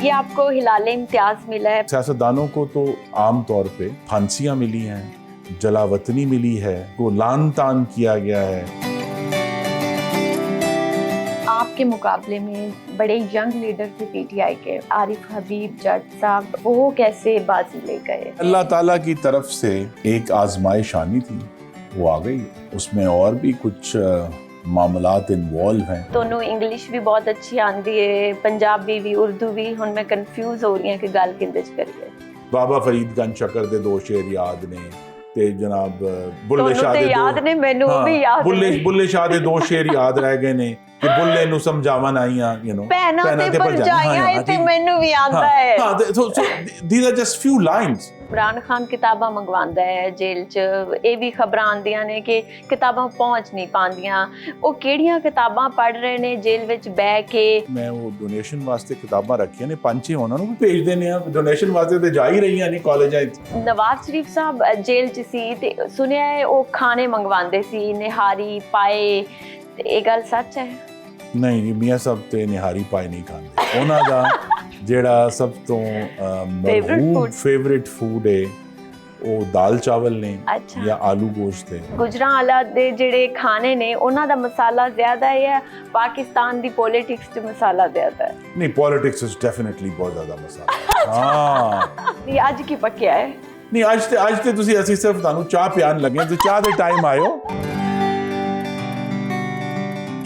ये आपको हिलाले इम्तियाज मिला है। सियासतदानों को तो आम तौर पे फांसियां मिली हैं, जलावतनी मिली है, वो लान तान किया गया है। आपके मुकाबले में बड़े यंग लीडर थे पीटीआई के, आरिफ हबीब जट साहब, वो कैसे बाजी ले गए? अल्लाह ताला की तरफ से एक आजमाइश आनी थी, वो आ गई। उसमें और भी कुछ मामलात इन्वॉल्व हैं। दोनों इंग्लिश भी बहुत अच्छी आंदी है, पंजाबी भी, उर्दू भी। हुण मैं कंफ्यूज हो रही हूं कि गल किंदे च करिए। बाबा फरीदगंज शक्कर दे दो शेर याद ने ते जनाब बुल्ले शाह दे याद ने, मैनू भी याद बुल्ले शाह दे दो शेर याद रह गए ने कि बुल्ले नु समझावन आईयां, यू नो, भैनां ते भरजाइयां, ते मैनू भी आंदा है। so these are just few lines। Imran Khan किताबां मंगवांदा है जेल च, ये भी खबरां आंदियां ने कि किताबां पहुंच नहीं पांदियां। वो किहड़ियां किताबां पढ़ रहे ने जेल विच बैठ के? मैं वो डोनेशन वास्ते किताबां रखियां ने, पंज छे उन्हां नूं भी भेज देने आ। डोनेशन वास्ते ते जा ही रहीआं ने कॉलेजां च। नवाज शरीफ साहब जेल च सी ते सुनिया है वो खाने मंगवांदे सी, निहारी पाए, ये गल सच है? नहीं जी, मियां साहब ते निहारी पाए नहीं खांदे। उन्हां दा ਜਿਹੜਾ ਸਭ ਤੋਂ ਮਸ਼ਹੂਰ ਫੇਵਰਿਟ ਫੂਡ ਹੈ ਉਹ ਦਾਲ ਚਾਵਲ ਨੇ ਜਾਂ ਆਲੂ ਗੋਸ਼ਤ ਹੈ। ਗੁਜਰਾਂਵਾਲਾ ਦੇ ਜਿਹੜੇ ਖਾਣੇ ਨੇ ਉਹਨਾਂ ਦਾ ਮਸਾਲਾ ਜ਼ਿਆਦਾ ਹੈ, ਪਾਕਿਸਤਾਨ ਦੀ ਪੋਲਿਟਿਕਸ 'ਚ ਮਸਾਲਾ ਜ਼ਿਆਦਾ ਹੈ? ਨਹੀਂ, ਪੋਲਿਟਿਕਸ 'ਚ ਡੈਫੀਨਿਟਲੀ ਬਹੁਤ ਜ਼ਿਆਦਾ ਮਸਾਲਾ। ਹਾਂ, ਇਹ ਅੱਜ ਕੀ ਪੱਕਿਆ ਹੈ? ਨਹੀਂ, ਅੱਜ ਤੇ ਤੁਸੀਂ ਅਸੀਂ ਸਿਰਫ ਤੁਹਾਨੂੰ ਚਾਹ ਪਿਆਣ ਲੱਗੇ ਤੇ ਚਾਹ ਦੇ ਟਾਈਮ ਆਇਓ।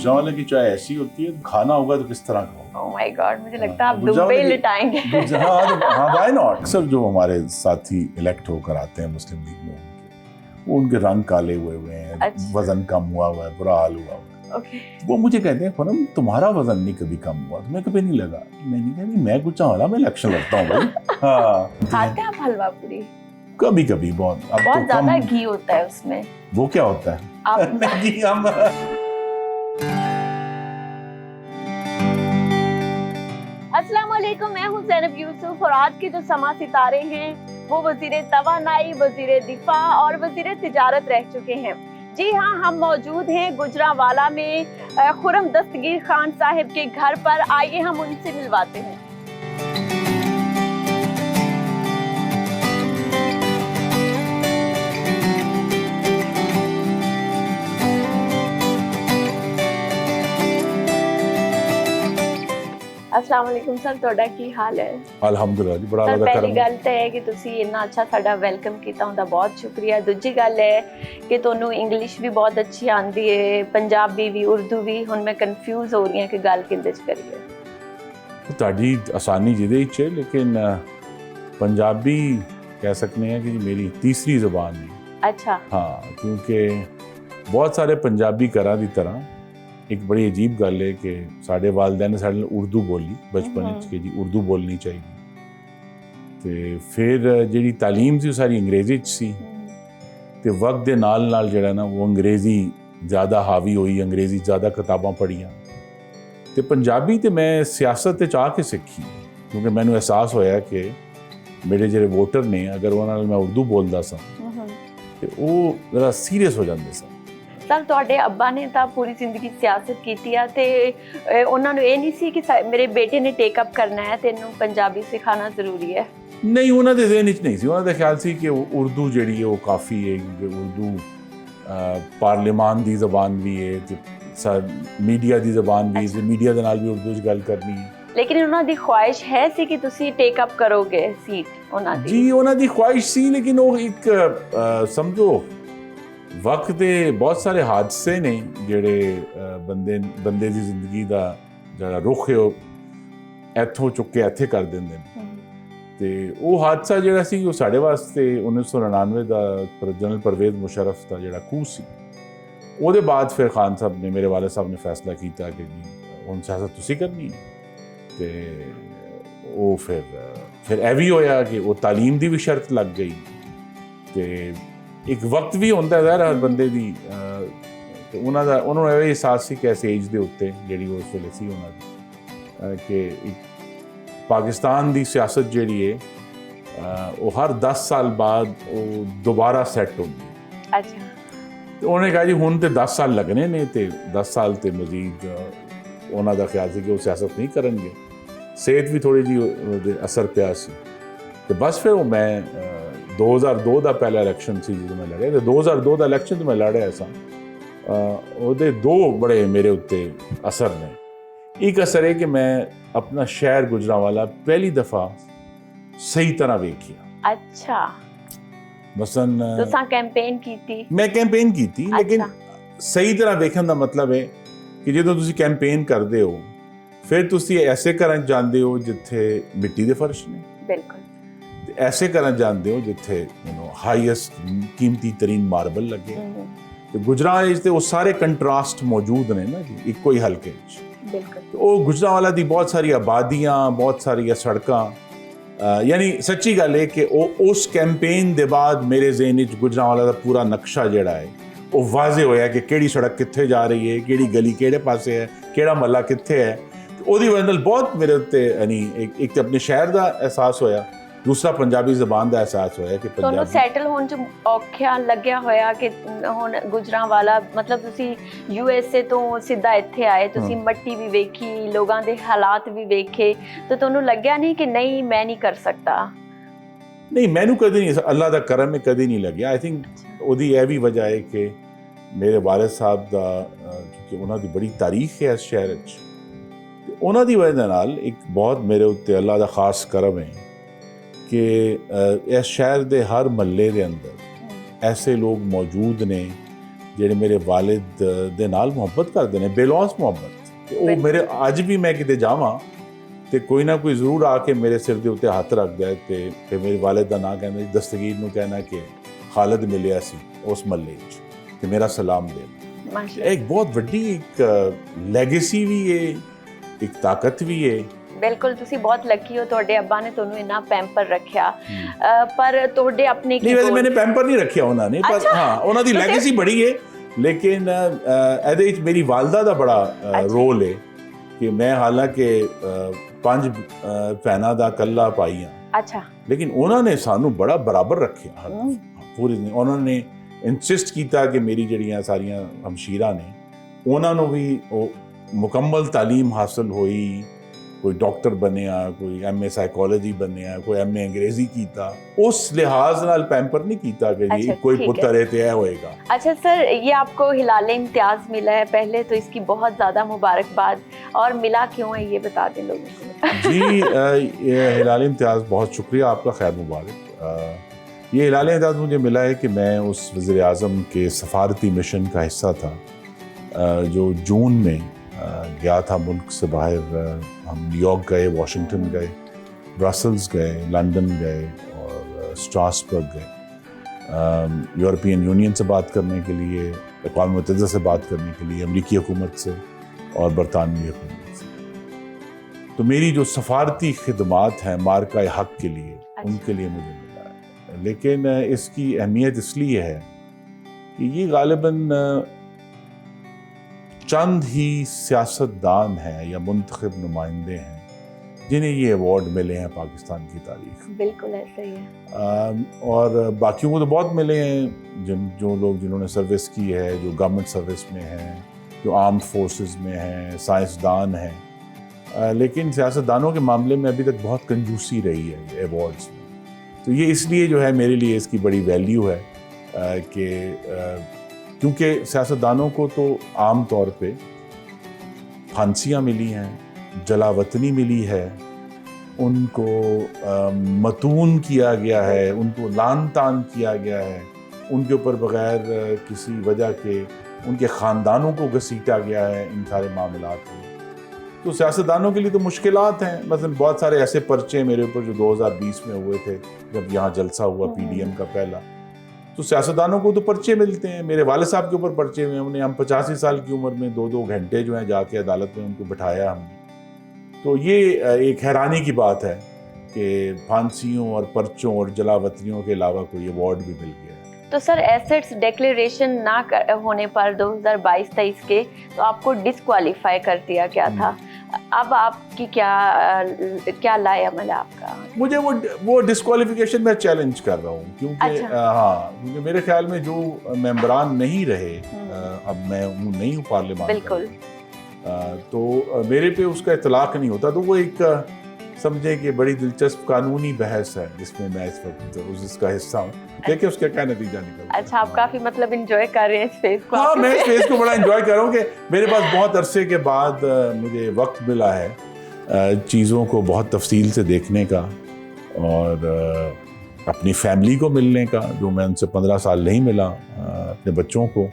गुजरांवाले की चाय ऐसी होती है, खाना होगा तो किस तरह खाओ। Oh my God, मुझे लगता है आप दुबई लटाएंगे। हाँ, why not? अक्सर जो हमारे साथी इलेक्ट होकर आते हैं मुस्लिम लीग में, वो उनके रंग काले हुए हैं, वजन कम हुआ है, बुरा हाल हुआ है। वो मुझे कहते हैं पूनम तुम्हारा वजन नहीं कभी कम हुआ, तुम्हें कभी नहीं लगा? मैंने कहा मैं गुजरांवाला में इलेक्शन लड़ता हूँ भाई। हाँ, खाते हैं आप हलवा पूरी? कभी कभी बहुत। अब बहुत ज्यादा घी होता है उसमें। वो क्या होता है? घी हम अस्सलाम वालेकुम, मैं हूं ज़ैनब यूसुफ और आज के जो समा सितारे हैं वो वज़ीर तवानाई, वज़ीर दिफा और वज़ीर तिजारत रह चुके हैं। जी हाँ, हम मौजूद हैं गुजरांवाला में खुर्रम दस्तगीर खान साहिब के घर पर। आइए हम उनसे मिलवाते हैं। अस्सलाम वालेकुम सर, ਤੁਹਾਡਾ ਕੀ ਹਾਲ ਹੈ? ਅਲਹਮਦੁਲਿਲਾ ਜੀ, ਬੜਾ ਵਧੀਆ। ਪਹਿਲੀ ਗੱਲ ਤਾਂ ਹੈ ਕਿ ਤੁਸੀਂ ਇੰਨਾ ਅੱਛਾ ਸਾਡਾ ਵੈਲਕਮ ਕੀਤਾ, ਉਹਦਾ ਬਹੁਤ ਸ਼ੁਕਰੀਆ। ਦੂਜੀ ਗੱਲ ਹੈ ਕਿ ਤੁਹਾਨੂੰ ਇੰਗਲਿਸ਼ ਵੀ ਬਹੁਤ ਅੱਛੀ ਆਉਂਦੀ ਹੈ, ਪੰਜਾਬੀ ਵੀ, ਉਰਦੂ ਵੀ। ਹੁਣ ਮੈਂ ਕਨਫਿਊਜ਼ ਹੋ ਰਹੀ ਹਾਂ ਕਿ ਗੱਲ ਕਿਹਦੇ 'ਚ ਕਰੀਏ। ਤੁਹਾਡੀ ਆਸਾਨੀ ਜਿਹਦੇ ਵਿੱਚ ਹੈ, ਲੇਕਿਨ ਪੰਜਾਬੀ ਕਹਿ ਸਕते हैं कि मेरी तीसरी ज़बान है। अच्छा। हाँ, क्योंकि बहुत सारे पंजाबी घरां दी तरह एक बड़ी अजीब गल है कि साढ़े वालदैन ने साढ़े उर्दू बोली बचपन कि जी उर्दू बोलनी चाहिए, तो फिर जी तालीम सी सारी अंग्रेज़ी च सी, तो वक्त के नाल नाल जिहड़ा ना वो अंग्रेज़ी ज़्यादा हावी हुई, अंग्रेज़ी ज़्यादा किताबां पढ़ियां, तो पंजाबी तो मैं सियासत च आके सीखी, क्योंकि मैनू एहसास होया कि मेरे जिहड़े वोटर ने अगर उन्हां नाल मैं उर्दू बोलदा सां तो वो ज़रा सीरियस हो जांदे सन। सर ਤੁਹਾਡੇ ਅੱਬਾ ਨੇ ਤਾਂ ਪੂਰੀ ਜ਼ਿੰਦਗੀ ਸਿਆਸਤ ਕੀਤੀ ਆ ਤੇ ਉਹਨਾਂ ਨੂੰ ਇਹ ਨਹੀਂ ਸੀ ਕਿ ਮੇਰੇ ਬੇਟੇ ਨੇ ਟੇਕ ਅਪ ਕਰਨਾ ਹੈ, ਤੈਨੂੰ ਪੰਜਾਬੀ ਸਿਖਾਉਣਾ ਜ਼ਰੂਰੀ ਹੈ? ਨਹੀਂ, ਉਹਨਾਂ ਦੇ ਜ਼ਿਹਨ ਵਿੱਚ ਨਹੀਂ ਸੀ। ਉਹਨਾਂ ਦਾ ਖਿਆਲ ਸੀ ਕਿ ਉਰਦੂ ਜਿਹੜੀ ਹੈ ਉਹ ਕਾਫੀ ਹੈ, ਕਿਉਂਕਿ ਉਰਦੂ ਪਾਰਲੀਮਾਨ ਦੀ ਜ਼ਬਾਨ ਵੀ ਹੈ ਤੇ ਮੀਡੀਆ ਦੀ ਜ਼ਬਾਨ ਵੀ ਹੈ, ਮੀਡੀਆ ਦੇ ਨਾਲ ਵੀ ਉਰਦੂ 'ਚ ਗੱਲ ਕਰਨੀ ਹੈ। ਲੇਕਿਨ ਉਹਨਾਂ ਦੀ ਖੁਆਇਸ਼ ਹੈ ਸੀ ਕਿ ਤੁਸੀਂ ਟੇਕ ਅਪ ਕਰੋਗੇ ਸੀਟ ਉਹਨਾਂ ਦੀ? ਜੀ, ਉਹਨਾਂ ਦੀ ਖੁਆਇਸ਼ ਸੀ, ਲੇਕਿਨ ਉਹ ਇੱਕ ਸਮਝੋ ਵਕਤ ਦੇ ਬਹੁਤ ਸਾਰੇ ਹਾਦਸੇ ਨੇ ਜਿਹੜੇ ਬੰਦੇ ਦੀ ਜ਼ਿੰਦਗੀ ਦਾ ਜਿਹੜਾ ਰੁਖ ਹੈ ਉਹ ਇੱਥੋਂ ਚੁੱਕ ਕੇ ਇੱਥੇ ਕਰ ਦਿੰਦੇ ਨੇ। ਤੇ ਉਹ ਹਾਦਸਾ ਜਿਹੜਾ ਸੀ ਉਹ ਸਾਡੇ ਵਾਸਤੇ 1999 ਦਾ ਜਨਰਲ ਪਰਵੇਜ਼ ਮੁਸ਼ਰਫ ਦਾ ਜਿਹੜਾ ਕੂਹ ਸੀ, ਉਹਦੇ ਬਾਅਦ ਫਿਰ ਖਾਨ ਸਾਹਿਬ ਨੇ, ਮੇਰੇ ਵਾਲਿਦ ਸਾਹਿਬ ਨੇ ਫੈਸਲਾ ਕੀਤਾ ਕਿ ਜੀ ਹੁਣ ਸਿਆਸਤ ਤੁਸੀਂ ਕਰਨੀ ਹੈ। ਤੇ ਉਹ ਫਿਰ ਇਹ ਵੀ ਹੋਇਆ ਕਿ ਉਹ ਤਾਲੀਮ ਦੀ ਵੀ ਸ਼ਰਤ ਲੱਗ ਗਈ, ਤੇ ਇੱਕ ਵਕਤ ਵੀ ਹੁੰਦਾ ਹੈ ਹਰ ਬੰਦੇ ਦੀ, ਤੇ ਉਹਨਾਂ ਨੂੰ ਇਹ ਅਹਿਸਾਸ ਸੀ ਕਿ ਇਸ ਏਜ ਦੇ ਉੱਤੇ ਜਿਹੜੀ ਉਸ ਵੇਲੇ ਸੀ ਉਹਨਾਂ ਦੀ ਕਿ ਇੱਕ ਪਾਕਿਸਤਾਨ ਦੀ ਸਿਆਸਤ ਜਿਹੜੀ ਹੈ ਉਹ ਹਰ 10 ਸਾਲ ਬਾਅਦ ਉਹ ਦੁਬਾਰਾ ਸੈੱਟ ਹੁੰਦੀ ਹੈ। ਅੱਛਾ। ਤੇ ਉਹਨੇ ਕਿਹਾ ਜੀ ਹੁਣ ਤੇ 10 ਸਾਲ ਲੱਗਣੇ ਨੇ, ਤੇ 10 ਸਾਲ ਤੇ ਮਜ਼ੀਦ ਉਹਨਾਂ ਦਾ ਖਿਆਲ ਸੀ ਕਿ ਉਹ ਸਿਆਸਤ ਨਹੀਂ ਕਰਨਗੇ, ਸਿਹਤ ਵੀ ਥੋੜੀ ਜੀ ਉਹਦੇ ਅਸਰ ਪਿਆ ਸੀ ਤੇ ਬਸ ਫਿਰ ਉਹ ਮੈਂ 2002 ਦਾ ਪਹਿਲਾ ਇਲੈਕਸ਼ਨ ਸੀ ਜਦੋਂ ਮੈਂ ਲੜਿਆ ਤੇ 2002 ਦਾ ਇਲੈਕਸ਼ਨ ਤੋਂ ਮੈਂ ਲੜਿਆ ਸਾਂ ਉਹਦੇ ਦੋ ਬੜੇ ਮੇਰੇ ਉੱਤੇ ਅਸਰ ਨੇ। ਇੱਕ ਅਸਰ ਹੈ ਕਿ ਮੈਂ ਆਪਣਾ ਸ਼ਹਿਰ ਗੁਜਰਾਂਵਾਲਾ ਪਹਿਲੀ ਦਫਾ ਸਹੀ ਤਰ੍ਹਾਂ ਵੇਖਿਆ। ਅੱਛਾ, ਮਸਲਨ ਤੁਸੀਂ ਕੈਂਪੇਨ ਕੀਤੀ? ਮੈਂ ਕੈਂਪੇਨ ਕੀਤੀ, ਲੇਕਿਨ ਸਹੀ ਤਰ੍ਹਾਂ ਵੇਖਣ ਦਾ ਮਤਲਬ ਹੈ ਕਿ ਜਦੋਂ ਤੁਸੀਂ ਕੈਂਪੇਨ ਕਰਦੇ ਹੋ ਫਿਰ ਤੁਸੀਂ ਐਸੇ ਘਰਾਂ 'ਚ ਜਾਂਦੇ ਹੋ ਜਿੱਥੇ ਮਿੱਟੀ ਦੇ ਫਰਸ਼ ਨੇ, ਬਿਲਕੁਲ, ਤੇ ਐਸੇ ਘਰਾਂ 'ਚ ਜਾਂਦੇ ਹੋ ਜਿੱਥੇ ਹਾਈਐਸਟ ਕੀਮਤੀ ਤਰੀਨ ਮਾਰਬਲ ਲੱਗੇ। ਤੇ ਗੁਜਰਾਂਵਾਲੇ 'ਚ ਤੇ ਉਹ ਸਾਰੇ ਕੰਟਰਾਸਟ ਮੌਜੂਦ ਨੇ ਨਾ ਜੀ ਇੱਕੋ ਹੀ ਹਲਕੇ 'ਚ। ਬਿਲਕੁਲ, ਉਹ ਗੁਜਰਾਂਵਾਲਾ ਦੀ ਬਹੁਤ ਸਾਰੀ ਆਬਾਦੀਆਂ, ਬਹੁਤ ਸਾਰੀਆਂ ਸੜਕਾਂ, ਯਾਨੀ ਸੱਚੀ ਗੱਲ ਹੈ ਕਿ ਉਹ ਉਸ ਕੈਂਪੇਨ ਦੇ ਬਾਅਦ ਮੇਰੇ ਜ਼ਿਹਨ ਵਿੱਚ ਗੁਜਰਾਂਵਾਲਾ ਦਾ ਪੂਰਾ ਨਕਸ਼ਾ ਜਿਹੜਾ ਹੈ ਉਹ ਵਾਜ਼ੇ ਹੋਇਆ ਕਿ ਕਿਹੜੀ ਸੜਕ ਕਿੱਥੇ ਜਾ ਰਹੀ ਹੈ, ਕਿਹੜੀ ਗਲੀ ਕਿਹੜੇ ਪਾਸੇ ਹੈ, ਕਿਹੜਾ ਮਹੱਲਾ ਕਿੱਥੇ ਹੈ। ਉਹਦੀ ਵਜ੍ਹਾ ਨਾਲ ਬਹੁਤ ਮੇਰੇ ਉੱਤੇ ਯਾਨੀ ਇੱਕ ਤਾਂ ਆਪਣੇ ਸ਼ਹਿਰ ਦਾ ਅਹਿਸਾਸ ਹੋਇਆ, ਦੂਸਰਾ ਪੰਜਾਬੀ ਜ਼ਬਾਨ ਦਾ ਅਹਿਸਾਸ ਹੋਇਆ ਕਿ ਤੁਹਾਨੂੰ ਸੈਟਲ ਹੋਣ 'ਚ ਔਖਾ ਲੱਗਿਆ ਹੋਇਆ ਕਿ ਹੁਣ ਗੁਜਰਾਂਵਾਲਾ ਮਤਲਬ ਤੁਸੀਂ USA ਤੋਂ ਸਿੱਧਾ ਇੱਥੇ ਆਏ, ਤੁਸੀਂ ਮਿੱਟੀ ਵੀ ਵੇਖੀ, ਲੋਕਾਂ ਦੇ ਹਾਲਾਤ ਵੀ ਵੇਖੇ, ਤਾਂ ਤੁਹਾਨੂੰ ਲੱਗਿਆ ਨਹੀਂ ਕਿ ਨਹੀਂ ਮੈਂ ਨਹੀਂ ਕਰ ਸਕਦਾ? ਨਹੀਂ, ਮੈਨੂੰ ਕਦੇ ਨਹੀਂ, ਅੱਲਾ ਦਾ ਕਰਮ ਹੈ, ਕਦੇ ਨਹੀਂ ਲੱਗਿਆ। ਆਈ ਥਿੰਕ ਉਹਦੀ ਇਹ ਵੀ ਵਜ੍ਹਾ ਹੈ ਕਿ ਮੇਰੇ ਵਾਲਿਦ ਸਾਹਿਬ ਦਾ ਕਿਉਂਕਿ ਉਹਨਾਂ ਦੀ ਬੜੀ ਤਾਰੀਖ ਹੈ ਇਸ ਸ਼ਹਿਰ 'ਚ, ਤੇ ਉਹਨਾਂ ਦੀ ਵਜ੍ਹਾ ਨਾਲ ਇੱਕ ਬਹੁਤ ਮੇਰੇ ਉੱਤੇ ਅੱਲਾ ਦਾ ਖਾਸ ਕਰਮ ਹੈ ਕਿ ਇਸ ਸ਼ਹਿਰ ਦੇ ਹਰ ਮਹੱਲੇ ਦੇ ਅੰਦਰ ਐਸੇ ਲੋਕ ਮੌਜੂਦ ਨੇ ਜਿਹੜੇ ਮੇਰੇ ਵਾਲਿਦ ਦੇ ਨਾਲ ਮੁਹੱਬਤ ਕਰਦੇ ਨੇ, ਬੇਲੌਸ ਮੁਹੱਬਤ। ਤੇ ਉਹ ਮੇਰੇ ਅੱਜ ਵੀ ਮੈਂ ਕਿਤੇ ਜਾਵਾਂ ਤੇ ਕੋਈ ਨਾ ਕੋਈ ਜ਼ਰੂਰ ਆ ਕੇ ਮੇਰੇ ਸਿਰ ਦੇ ਉੱਤੇ ਹੱਥ ਰੱਖਦਾ ਹੈ ਤੇ ਫਿਰ ਮੇਰੇ ਵਾਲਿਦ ਦਾ ਨਾਂ ਕਹਿੰਦਾ, ਦਸਤਗੀਰ ਨੂੰ ਕਹਿਣਾ ਕਿ ਖਾਲਦ ਮਿਲਿਆ ਸੀ ਉਸ ਮਹੱਲੇ 'ਚ ਤੇ ਮੇਰਾ ਸਲਾਮ ਦੇਣਾ। ਇੱਕ ਬਹੁਤ ਵੱਡੀ ਇੱਕ ਲੈਗੇਸੀ ਵੀ ਹੈ, ਇੱਕ ਤਾਕਤ ਵੀ ਹੈ। ਬਿਲਕੁਲ, ਤੁਸੀਂ ਬਹੁਤ ਲੱਕੀ ਹੋ, ਤੁਹਾਡੇ ਅੱਬਾ ਨੇ ਤੁਹਾਨੂੰ ਇੰਨਾ ਪੈਂਪਰ ਰੱਖਿਆ। ਪਰ ਤੁਹਾਡੇ ਆਪਣੇ ਨਹੀਂ, ਵੈਸੇ ਮੈंने ਪੈਂਪਰ ਨਹੀਂ ਰੱਖਿਆ ਉਹਨਾਂ ਨੇ, ਪਰ ਹਾਂ ਉਹਨਾਂ ਦੀ ਲੈਗੇਸੀ ਬੜੀ ਹੈ। ਲੇਕਿਨ ਇਹਦੇ ਵਿੱਚ ਮੇਰੀ ਵਾਲਦਾ ਦਾ ਬੜਾ ਰੋਲ ਹੈ ਕਿ ਮੈਂ ਹਾਲਾਂਕਿ 5 ਭੈਣਾਂ ਦਾ ਇਕੱਲਾ ਭਾਈ ਹਾਂ। ਅੱਛਾ, ਲੇਕਿਨ ਉਹਨਾਂ ਨੇ ਸਾਨੂੰ ਬੜਾ ਬਰਾਬਰ ਰੱਖਿਆ ਪੂਰੀ। ਉਹਨਾਂ ਨੇ ਇਨਸਿਸਟ ਕੀਤਾ ਕਿ ਮੇਰੀ ਜਿਹੜੀਆਂ ਸਾਰੀਆਂ ਹਮਸ਼ੀਰਾਂ ਨੇ ਉਹਨਾਂ ਨੂੰ ਵੀ ਉਹ ਮੁਕੰਮਲ ਤਾਲੀਮ ਹਾਸਲ ਹੋਈ। ਕੋਈ ਡਾਕਟਰ ਬਣਿਆ, ਕੋਈ MA ਸਾਈਕੋਲੋਜੀ ਬਣਿਆ, ਕੋਈ MA ਅੰਗਰੇਜ਼ੀ ਕੀਤਾ। उस लिहाज नाल पैम्पर नहीं कीता कि जी कोई पुत्र है तो यह होएगा। अच्छा सर, ये आपको हिलाल इम्तियाज मिला है, पहले तो इसकी बहुत ज़्यादा मुबारकबाद, और मिला क्यों है ये बता दें लोगों को। जी हिलाल इम्तियाज, बहुत शुक्रिया आपका, खैर मुबारक। ये हिलाल इम्तियाज मुझे मिला है कि मैं उस वज़ीर आज़म के सफारती मिशन का हिस्सा था जो जून में गया था मुल्क से बाहर। हम न्यूयॉर्क गए, वाशिंगटन गए, ब्रसल्स गए, लंदन गए और स्ट्रासबर्ग गए, यूरोपियन यूनियन से बात करने के लिए, अक़वाम मुत्तहिदा से बात करने के लिए, अमरीकी हुकूमत से और बरतानवी हुकूमत से। तो मेरी जो सफारती खिदमात हैं मार्का हक़ के लिए, उनके लिए मुझे मिला है। लेकिन इसकी अहमियत इसलिए है कि ये गालिबन चंद ही सियासतदान हैं या मुंतखब नुमाइंदे हैं जिन्हें ये अवार्ड मिले हैं पाकिस्तान की तारीख। बिल्कुल ऐसा ही है। और बाकियों को तो बहुत मिले हैं, जो लोग जिन्होंने सर्विस की है, जो गवर्नमेंट सर्विस में हैं, जो आर्म्ड फोर्सेस में हैं, साइंसदान हैं। लेकिन सियासतदानों के मामले में अभी तक बहुत कंजूसी रही है ये अवार्ड्स में। तो ये इसलिए जो है मेरे लिए इसकी बड़ी वैल्यू है कि क्योंकि सियासतदानों को तो आम तौर पे फांसियाँ मिली हैं, जलावतनी मिली है, उनको मतून किया गया है, उनको लान तान किया गया है, उनके ऊपर बग़ैर किसी वजह के उनके ख़ानदानों को घसीटा गया है इन सारे मामलात में। तो सियासतदानों के लिए तो मुश्किलात हैं। मतलब बहुत सारे ऐसे पर्चे मेरे ऊपर जो 2020 में हुए थे जब यहाँ जलसा हुआ PDM का पहला, तो सियासतदानों को तो पर्चे मिलते हैं। मेरे वाले साहब के ऊपर पर्चे हुए, उन्हें हम 85 साल की उम्र में 2-2 घंटे जो है जाके अदालत में उनको बिठाया हमने। तो ये एक हैरानी की बात है कि फांसियों और पर्चों और जलावतनियों के अलावा कोई अवार्ड भी मिल गया है। तो सर एसेट्स डिक्लेरेशन ना होने पर 2022-23 के तो आपको डिस्क्वालीफाई कर दिया गया था। अब आपकी क्या लाए अमल है आपका? मुझे वो डिस्क्वालिफिकेशन मैं चैलेंज कर रहा हूँ क्योंकि हाँ, क्योंकि मेरे ख्याल में जो मेंबरान नहीं रहे, अब मैं नहीं हूँ पार्लियामेंट, बिल्कुल, तो मेरे पे उसका इतलाक नहीं होता। तो वो एक समझे कि बड़ी दिलचस्प कानूनी बहस है जिसमें मैं इस वक्त उसका हिस्सा हूँ, देखिए उसका क्या नतीजा निकलता है। अच्छा, आप काफी मतलब इंजॉय कर रहे हैं स्पेस को। हाँ, मैं स्पेस को बड़ा एंजॉय कर रहा हूँ कि मेरे पास बहुत अरसे के बाद मुझे वक्त मिला है चीज़ों को बहुत तफसील से देखने का और अपनी फैमिली को मिलने का, जो मैं उनसे 15 साल नहीं मिला, अपने बच्चों को।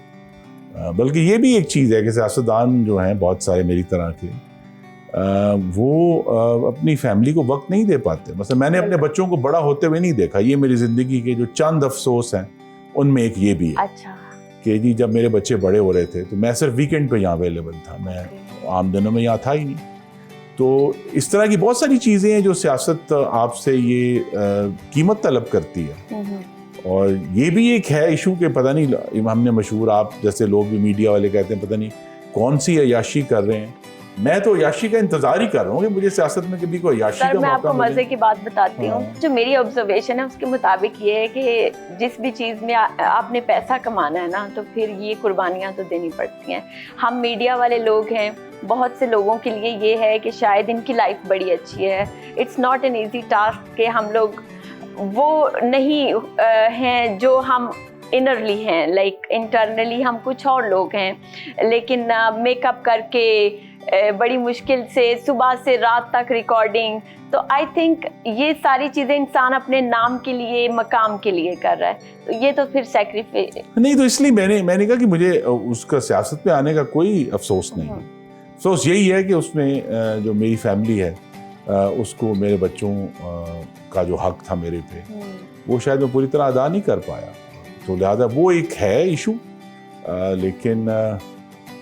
बल्कि ये भी एक चीज़ है कि सियासतदान जो हैं बहुत सारे मेरी तरह के, वो अपनी फैमिली को वक्त नहीं दे पाते। मतलब मैंने अपने बच्चों को बड़ा होते हुए नहीं देखा। ये मेरी ज़िंदगी के जो चंद अफसोस हैं उनमें एक ये भी है। अच्छा। कि जी जब मेरे बच्चे बड़े हो रहे थे तो मैं सिर्फ वीकेंड पे यहाँ अवेलेबल था, मैं आम दिनों में यहाँ था ही नहीं। तो इस तरह की बहुत सारी चीज़ें हैं जो सियासत आपसे ये कीमत तलब करती है। और ये भी एक है इशू के पता नहीं, हमने मशहूर, आप जैसे लोग भी मीडिया वाले कहते हैं पता नहीं कौन सी अय्याशी कर रहे हैं। मैं तो अय्याशी का इंतजार ही कर रहा हूँ कि मुझे सियासत में कभी कोई अय्याशी का मौका मैं आपको मिले। मजे की बात बताती हूँ। जो मेरी ऑब्जर्वेशन है उसके मुताबिक ये है कि जिस भी चीज़ में आपने पैसा कमाना है ना, तो फिर ये कुर्बानियाँ तो देनी पड़ती हैं। हम मीडिया वाले लोग हैं, बहुत से लोगों के लिए ये है कि शायद इनकी लाइफ बड़ी अच्छी है। It's not an easy task कि हम लोग वो नहीं हैं जो हम इनरली हैं, लाइक इंटरनली हम कुछ और लोग हैं, लेकिन मेकअप करके बड़ी मुश्किल से सुबह से रात तक रिकॉर्डिंग। तो आई थिंक ये सारी चीज़ें इंसान अपने नाम के लिए, मकाम के लिए कर रहा है, तो ये तो फिर सैक्रिफाइस नहीं। तो इसलिए मैंने कहा कि मुझे उसका सियासत पे आने का कोई अफसोस नहीं है। अफसोस यही है कि उसमें जो मेरी फैमिली है उसको मेरे बच्चों का जो हक था मेरे पे, वो शायद मैं पूरी तरह अदा नहीं कर पाया। तो लिहाजा वो एक है इशू। लेकिन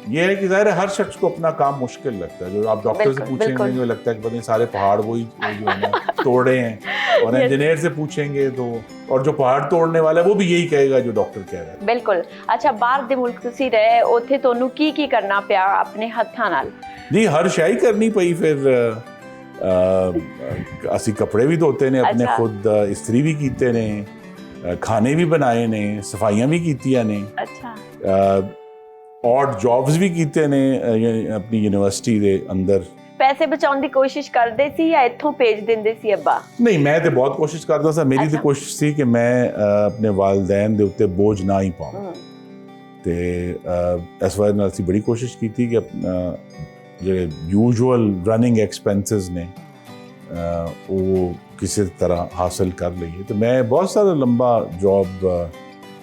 ये है कि ज़ाहिर है हर शख्स को अपना काम मुश्किल लगता है। जो आप डॉक्टर से पूछेंगे जो लगता है कि पता नहीं सारे पहाड़ वही जो है ना तोड़े हैं, और इंजीनियर से पूछेंगे तो, और जो पहाड़ तोड़ने वाला है वो भी यही कहेगा जो डॉक्टर कह रहा है। बिल्कुल। अच्छा, बाहर दे मुल्क तुसी रहे उत्थे तोनू की करना पिया अपने हत्थां नाल? जी हर शाई करनी पई। फिर असी कपड़े भी धोते ने अपने, खुद इस्त्री भी कीते ने, खाने भी बनाए ने, सफाइयां भी कीतियां ने। अच्छा। और जॉब्स भी कीते ने अपनी यूनिवर्सिटी दे अंदर। पैसे बचाने की कोशिश करते सी या इत्थों भेज दिंदे सी अब्बा? नहीं, मैं तो बहुत कोशिश करता था। मेरी तो कोशिश थी कि मैं अपने वालदैन दे उत्ते बोझ ना ही पाऊं। ते इस वजह नाल सी बड़ी कोशिश की थी कि अपना जो यूजुअल रनिंग एक्सपेंसेस ने वो किसी तरह हासिल कर लईए। तो मैं बहुत सारा लंबा जॉब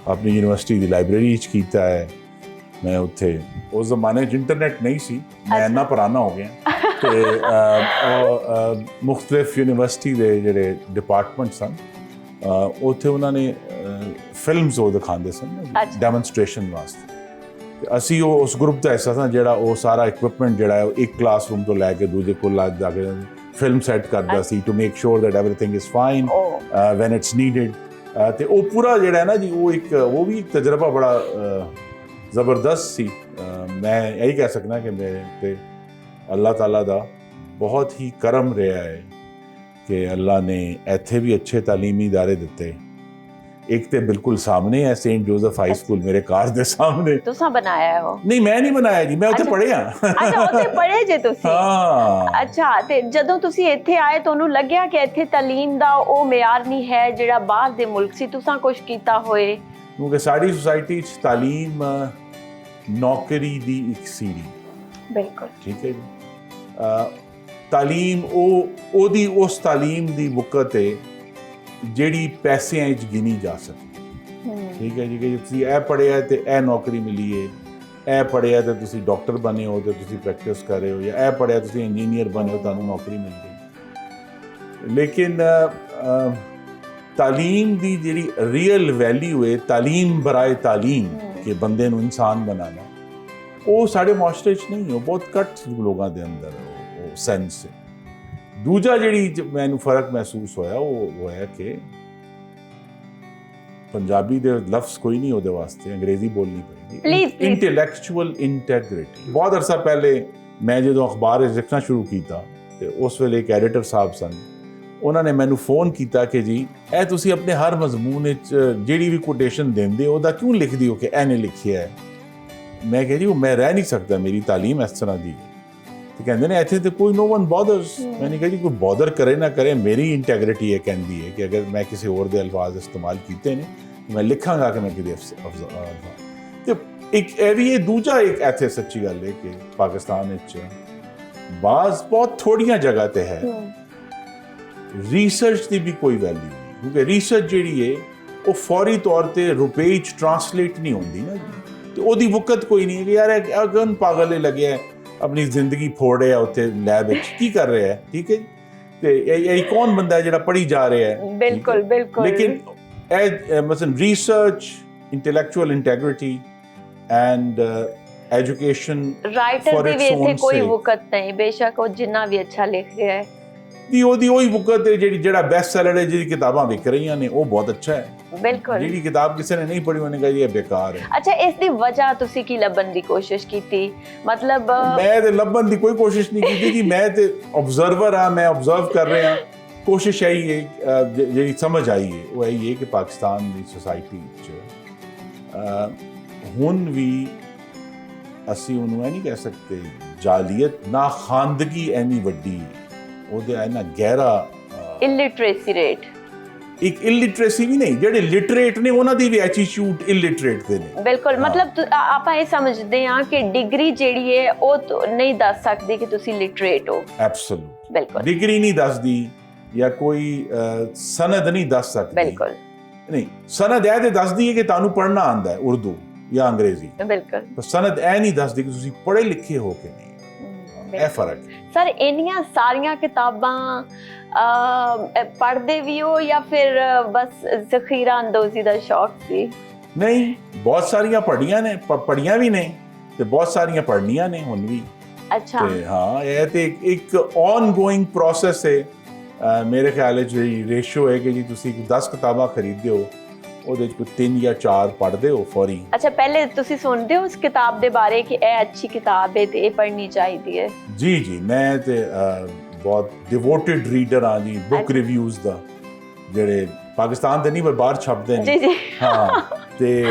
अपनी यूनिवर्सिटी की लाइब्रेरी कीता है। मैं उत्थे उस जमाने इंटरनेट नहीं सी, मैं इन्ना पुराना हो गया। तो मुख्तलिफ यूनिवर्सिटी के जोड़े डिपार्टमेंट सन उत्थे उन्होंने फिल्म्स वो दिखाते सन डेमोनस्ट्रेशन वास्ते। असी उस ग्रुप का हिस्सा था जोड़ा वो सारा इक्विपमेंट जोड़ा है एक क्लासरूम तो लैके दूजे को जाके फिल्म सैट करता सी to make sure that everything is fine when it's needed. तो वो पूरा जोड़ा है ना जी, वो भी एक तजर्बा बड़ा ज़बरदस्त सी। मैं यही कह सकना कि मेरे पे अल्लाह ताला दा बहुत ही करम रहा है कि अल्लाह ने इत्थे भी अच्छे तालीमी इदारे दिते। एक तो बिल्कुल सामने है सेंट जोसेफ हाई स्कूल, मेरे कार दे सामने। तुसा बनाया है वो? नहीं, मैं नहीं बनाया जी, मैं उत्थे पढ़िया। अच्छा, उत्थे पढ़े जे तुसी? हाँ। अच्छा, ते जदों तुसी इत्थे आए तोनू लग्या कि इत्थे तालीम दा ओ मियार नहीं है जेड़ा बाहर दे मुल्क सी, तुसा कुछ कीता होए? क्योंकि साड़ी सोसाइटी च तालीम नौकरी दी एक सीढ़ी। बिल्कुल ठीक है जी। तालीम ओदी उस तालीम दी बुकत है जेड़ी पैसे गिनी जा सके। ठीक है जी, कि तुसी ए पढ़िया ते ए नौकरी मिली है, ए पढ़िया ते तुसी डॉक्टर बने हो ते तुसी प्रैक्टिस कर रहे हो, या ए पढ़िया तुसी इंजीनियर बने हो तानू नौकरी मिल गई। लेकिन तालीम दी जेड़ी रियल वैल्यू है, तालीम बराए तालीम कि बंदे नू इंसान बनाना, वो साढ़े मुआशरे च नहीं, वो बहुत घट लोगों के अंदर वो सेंस है। दूजा जी मैनू फर्क महसूस होया वो है कि पंजाबी दे लफ्ज़ कोई नहीं होते वास्ते, अंग्रेजी बोलनी पड़ेगी। इंटेलैक्चुअल इंटैग्रिटी। बहुत अरसा पहले मैं जो अखबार लिखना शुरू किया तो उस वेले एक एडिटर साहब सन, उन्होंने मैनू फोन किया कि जी ए तुसी अपने हर मजमून जी भी कोटेशन देंदे हो दा क्यों लिख दियो कि ए ने लिखिया है। मैं कह जी मैं रह नहीं सकता, मेरी तालीम इस तरह दी है। ਤੇ ਕਹਿੰਦੇ ਨੇ ਇੱਥੇ ਤੇ ਕੋਈ no one bothers। मैंने कहा जी कोई बॉदर करे ना करे, मेरी इंटेग्रिटी ये कहती है कि अगर मैं किसी और दे अल्फाज इस्तेमाल कीते ने मैं लिखांगा कि मैं किसी ते एक ਇਹ ਵੀ ਇਹ ਦੂਜਾ ਇੱਕ ਇੱਥੇ ਸੱਚੀ ਗੱਲ ਹੈ ਕਿ ਪਾਕਿਸਤਾਨ ਵਿੱਚ ਬਾਜ਼ ਬਹੁਤ ਥੋੜੀਆਂ ਜਗ੍ਹਾ ਤੇ ਹੈ ਰਿਸਰਚ ਦੀ ਵੀ ਕੋਈ ਵੈਲਿਊ ਨਹੀਂ, ਕਿਉਂਕਿ ਰਿਸਰਚ ਜਿਹੜੀ ਹੈ ਉਹ ਫੌਰੀ ਤੌਰ ਤੇ ਰੁਪਏ 'ਚ ਟ੍ਰਾਂਸਲੇਟ ਨਹੀਂ ਹੁੰਦੀ ਨਾ, ਤੇ ਉਹਦੀ ਵਕਤ ਕੋਈ ਨਹੀਂ ਹੈ ਕਿ ਯਾਰ ਇਹ ਅਗਨ ਪਾਗਲ ਲੱਗਿਆ ਆਪਣੀ ਜ਼ਿੰਦਗੀ ਫੋੜ ਰਿਹਾ ਉੱਥੇ ਲੈਬ ਵਿੱਚ, ਕੀ ਕਰ ਰਿਹਾ ਹੈ, ਠੀਕ ਹੈ ਜੀ। ਤੇ ਇਹ ਕੌਣ ਬੰਦਾ ਹੈ ਜਿਹੜਾ ਪੜ੍ਹੀ ਜਾ ਰਿਹਾ ਹੈ, ਬਿਲਕੁਲ ਬਿਲਕੁਲ। ਲੇਕਿਨ ਇਹ ਮਸਲਨ research, intellectual integrity and education writer ਦੀ ਵੀ ਇੱਥੇ ਕੋਈ ਵਕਤ ਨਹੀਂ, ਬੇਸ਼ੱਕ ਉਹ ਜਿੰਨਾ ਵੀ ਅੱਛਾ ਲਿਖ ਰਿਹਾ ਹੈ ਦੀ ਉਹਦੀ ਉਹੀ ਵਕਤ ਹੈ ਜਿਹੜਾ ਬੈਸਟ ਸੈਲਰ ਹੈ, ਜਿਹਦੀ ਕਿਤਾਬਾਂ ਵਿਕ ਰਹੀਆਂ ਨੇ ਉਹ ਬਹੁਤ ਅੱਛਾ ਹੈ। ਬਿਲਕੁਲ। ਜਿਹੜੀ ਕਿਤਾਬ ਕਿਸੇ ਨੇ ਨਹੀਂ ਪੜ੍ਹੀ ਉਹਨੇ ਕਹਾ ਜੀ ਇਹ ਬੇਕਾਰ ਹੈ। ਅੱਛਾ, ਇਸ ਦੀ ਵਜ੍ਹਾ ਤੁਸੀਂ ਕੀ ਲੱਭਣ ਦੀ ਕੋਸ਼ਿਸ਼ ਕੀਤੀ? ਮਤਲਬ ਮੈਂ ਤੇ ਲੱਭਣ ਦੀ ਕੋਈ ਕੋਸ਼ਿਸ਼ ਨਹੀਂ ਕੀਤੀ ਜੀ, ਮੈਂ ਤੇ ਆਬਜ਼ਰਵਰ ਆ, ਮੈਂ ਆਬਜ਼ਰਵ ਕਰ ਰਿਹਾ। ਕੋਸ਼ਿਸ਼ ਇਹੀ ਹੈ ਜਿਹੜੀ ਸਮਝ ਆਈ ਹੈ ਉਹ ਇਹੀ ਹੈ ਕਿ ਪਾਕਿਸਤਾਨ ਦੀ ਸੋਸਾਇਟੀ 'ਚ ਹੁਣ ਵੀ ਅਸੀਂ ਉਹਨੂੰ ਇਹ ਨਹੀਂ ਕਹਿ ਸਕਦੇ ਜਾਲੀਅਤ ਨਾ ਖਾਨਦਗੀ ਇੰਨੀ ਵੱਡੀ, ਉਹਦੇ ਇੰਨਾ ਗਹਿਰਾ ਇਲਿਟਰੇਸੀ ਰੇਟ, ਇੱਕ ਇਲਿਟਰੇਸੀ ਵੀ ਨਹੀਂ, ਜਿਹੜੇ ਲਿਟਰੇਟ ਨੇ ਉਹਨਾਂ ਦੀ ਵੀ ਐਟੀਟਿਊਡ ਇਲਿਟਰੇਟ ਦੇ ਨੇ। ਬਿਲਕੁਲ। ਮਤਲਬ ਆਪਾਂ ਇਹ ਸਮਝਦੇ ਹਾਂ ਕਿ ਡਿਗਰੀ ਜਿਹੜੀ ਹੈ ਉਹ ਨਹੀਂ ਦੱਸ ਸਕਦੀ ਕਿ ਤੁਸੀਂ ਲਿਟਰੇਟ ਹੋ। ਐਬਸੋਲੂਟ। ਬਿਲਕੁਲ। ਡਿਗਰੀ ਨਹੀਂ ਦੱਸਦੀ ਜਾਂ ਕੋਈ ਸਨਦ ਨਹੀਂ ਦੱਸ ਸਕਦੀ। ਬਿਲਕੁਲ ਨਹੀਂ, ਸਨਦ ਇਹ ਤੇ ਦੱਸਦੀ ਹੈ ਕਿ ਤੁਹਾਨੂੰ ਪੜ੍ਹਨਾ ਆਉਂਦਾ ਹੈ ਉਰਦੂ ਜਾਂ ਅੰਗਰੇਜ਼ੀ। ਬਿਲਕੁਲ। ਪਰ ਸਨਦ ਇਹ ਨਹੀਂ ਦੱਸਦੀ ਕਿ ਤੁਸੀਂ ਪੜ੍ਹੇ ਲਿਖੇ ਹੋ ਕਿ ਨਹੀਂ, ਇਹ ਫਰਕ ਹੈ। ਸਰ, ਇੰਨੀਆਂ ਸਾਰੀਆਂ ਕਿਤਾਬਾਂ ਪੜ੍ਹਦੇ ਵੀ ਹੋ ਜਾਂ ਫਿਰ ਬਸ ਜ਼ਖੀਰਾ ਅੰਦੋਜ਼ੀ ਦਾ ਸ਼ੌਕ ਸੀ? ਨਹੀਂ, ਬਹੁਤ ਸਾਰੀਆਂ ਪੜ੍ਹੀਆਂ ਨੇ, ਪੜ੍ਹੀਆਂ ਵੀ ਨੇ ਤੇ ਬਹੁਤ ਸਾਰੀਆਂ ਪੜ੍ਹਨੀਆਂ ਨੇ ਹੁਣ ਵੀ। ਅੱਛਾ। ਤੇ ਹਾਂ, ਇਹ ਤੇ ਇੱਕ ਔਨ-ਗੋਇੰਗ ਪ੍ਰੋਸੈਸ ਹੈ। ਮੇਰੇ ਖਿਆਲ ਵਿੱਚ ਜਿਹੜੀ ਰੇਸ਼ੋ ਹੈ ਕਿ ਜੀ ਤੁਸੀਂ 10 ਕਿਤਾਬਾਂ ਖਰੀਦਦੇ ਹੋ ਉਹਦੇ ਵਿੱਚ ਕੋਈ 3 ਜਾਂ 4 ਪੜ੍ਹਦੇ ਹੋ ਫੌਰੀ। ਅੱਛਾ, ਪਹਿਲੇ ਤੁਸੀਂ ਸੁਣਦੇ ਹੋ ਉਸ ਕਿਤਾਬ ਦੇ ਬਾਰੇ ਕਿ ਇਹ ਅੱਛੀ ਕਿਤਾਬ ਹੈ ਤੇ ਇਹ ਪੜ੍ਹਨੀ ਚਾਹੀਦੀ ਹੈ? ਜੀ ਜੀ, ਮੈਂ ਤੇ ਬਹੁਤ ਡਿਵੋਟਿਡ ਰੀਡਰ ਹਾਂ ਜੀ ਬੁੱਕ ਰਿਵਿਊਜ਼ ਦਾ, ਜਿਹੜੇ ਪਾਕਿਸਤਾਨ ਦੇ ਨਹੀਂ ਪਰ ਬਾਹਰ ਛਪਦੇ ਨੇ। ਜੀ ਜੀ। ਹਾਂ, ਤੇ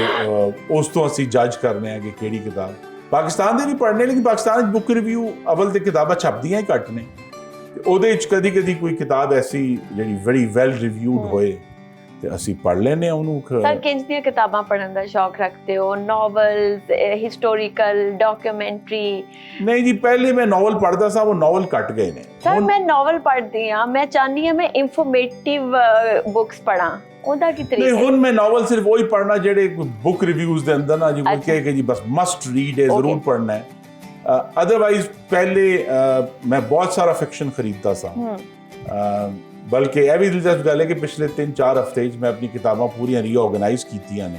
ਉਸ ਤੋਂ ਅਸੀਂ ਜੱਜ ਕਰਨੇ ਆ ਕਿ ਕਿਹੜੀ ਕਿਤਾਬ। ਪਾਕਿਸਤਾਨ ਦੇ ਵੀ ਪੜ੍ਹਨੇ, ਲੇਕਿਨ ਪਾਕਿਸਤਾਨ ਵਿੱਚ ਬੁੱਕ ਰਿਵਿਊ ਅਵਲ ਤੇ ਕਿਤਾਬਾਂ ਛਪਦੀਆਂ ਹੀ ਘੱਟ ਨੇ, ਉਹਦੇ ਵਿੱਚ ਕਦੀ ਕਦੀ ਕੋਈ ਕਿਤਾਬ ਐਸੀ ਜਿਹੜੀ ਵੈਰੀ ਵੈਲ ਰਿਵਿਊਡ ਹੋਏ ਤੇ ਅਸੀਂ ਪੜ੍ਹ ਲੈਂਦੇ ਹਾਂ ਉਹਨੂੰ। ਸਰ, ਕਿੰਜ ਦੀਆਂ ਕਿਤਾਬਾਂ ਪੜ੍ਹਨ ਦਾ ਸ਼ੌਕ ਰੱਖਦੇ ਹੋ? Novels, historical, documentary? ਨਹੀਂ ਜੀ, ਪਹਿਲੇ ਮੈਂ ਨੋਵਲ ਪੜ੍ਹਦਾ ਸਾਂ, ਉਹ ਨੋਵਲ ਘਟ ਗਏ ਨੇ। ਸਰ, ਮੈਂ ਨੋਵਲ ਪੜ੍ਹਦੀ ਹਾਂ, ਮੈਂ ਚਾਹੁੰਦੀ ਹਾਂ ਮੈਂ ਇਨਫੋਰਮੇਟਿਵ ਬੁੱਕਸ ਪੜ੍ਹਾਂ, ਉਹਦਾ ਕੀ ਤਰੀਕਾ? ਨਹੀਂ, ਹੁਣ ਮੈਂ ਨੋਵਲ ਸਿਰਫ ਉਹੀ ਪੜ੍ਹਨਾ ਜਿਹੜੇ ਬੁੱਕ ਰਿਵਿਊਜ਼ ਦੇ ਅੰਦਰ ਨਾ ਜੀ ਕੋਈ ਕਹੇ ਕਿ ਜੀ ਬਸ ਮਸਟ ਰੀਡ ਹੈ, ਜ਼ਰੂਰ ਪੜ੍ਹਨਾ ਹੈ। ਅਦਰਵਾਈਜ਼ ਪਹਿਲੇ ਮੈਂ ਬਹੁਤ ਸਾਰਾ ਫਿਕਸ਼ਨ ਖਰੀਦਦਾ ਸਾਂ, ਬਲਕਿ ਇਹ ਵੀ ਦਿਲਚਸਪ ਗੱਲ ਹੈ ਕਿ ਪਿਛਲੇ 3-4 ਹਫ਼ਤੇ 'ਚ ਮੈਂ ਆਪਣੀ ਕਿਤਾਬਾਂ ਪੂਰੀਆਂ ਰੀਆਰਗਨਾਈਜ਼ ਕੀਤੀਆਂ ਨੇ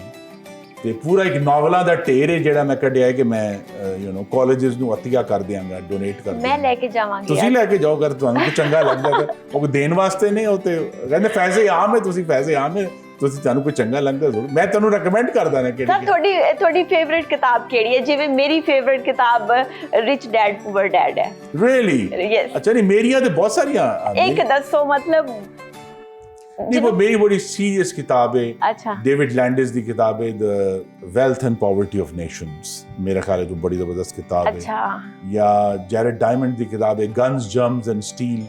ਤੇ ਪੂਰਾ ਇੱਕ ਨੋਵਲਾਂ ਦਾ ਢੇਰ ਹੈ ਜਿਹੜਾ ਮੈਂ ਕੱਢਿਆ ਹੈ ਕਿ ਮੈਂ ਕਾਲਜਸ ਨੂੰ ਅਤੀਆ ਕਰ ਦਿਆਂਗਾ, ਡੋਨੇਟ ਕਰ ਦਿਆਂਗਾ। ਮੈਂ ਲੈ ਕੇ ਜਾਵਾਂਗੀ, ਤੁਸੀਂ ਲੈ ਕੇ ਜਾਓ ਅਗਰ ਤੁਹਾਨੂੰ ਕੋਈ ਚੰਗਾ ਲੱਗਦਾ। ਉਹ ਦੇਣ ਵਾਸਤੇ ਨਹੀਂ, ਉਹ ਤੇ ਕਹਿੰਦੇ ਫੈਜ਼ੇ ਆਮ ਹੈ, ਤੁਸੀਂ ਫੈਜ਼ੇ ਆਮ ਹੈ, ਤੁਸੀਂ ਤੁਹਾਨੂੰ ਕੋਈ ਚੰਗਾ ਲੱਗਦਾ ਜ਼ਰੂਰ ਮੈਂ ਤੁਹਾਨੂੰ ਰეკਮੈਂਡ ਕਰਦਾ ਨਾ। ਕਿਹੜੀ ਸਰ ਤੁਹਾਡੀ ਫੇਵਰਿਟ ਕਿਤਾਬ ਕਿਹੜੀ ਹੈ? ਜਿਵੇਂ ਮੇਰੀ ਫੇਵਰਿਟ ਕਿਤਾਬ ਰਿਚ ਡੈਡ ਪੂਅਰ ਡੈਡ ਹੈ। ਰੀਅਲੀ? ਯੈਸ। ਅੱਛਾ, ਨਹੀਂ ਮੇਰੀਆਂ ਤੇ ਬਹੁਤ ਸਾਰੀਆਂ। ਇੱਕ ਦੱਸੋ ਮਤਲਬ। ਨਹੀਂ, ਉਹ ਮੇਰੀ ਬੜੀ ਸੀਰੀਅਸ ਕਿਤਾਬ ਹੈ। ਅੱਛਾ। ਡੇਵਿਡ ਲੈਂਡਿਸ ਦੀ ਕਿਤਾਬ ਹੈ the wealth and poverty of nations, ਮੇਰੇ ਖਿਆਲ ਤੋਂ ਬੜੀ ਜ਼ਬਰਦਸਤ ਕਿਤਾਬ ਹੈ। ਅੱਛਾ। ਜਾਂ ਜੈਰਡ ਡਾਇਮੰਡ ਦੀ ਕਿਤਾਬ ਹੈ ਗਨਸ, ਜਰਮਸ ਐਂਡ ਸਟੀਲ।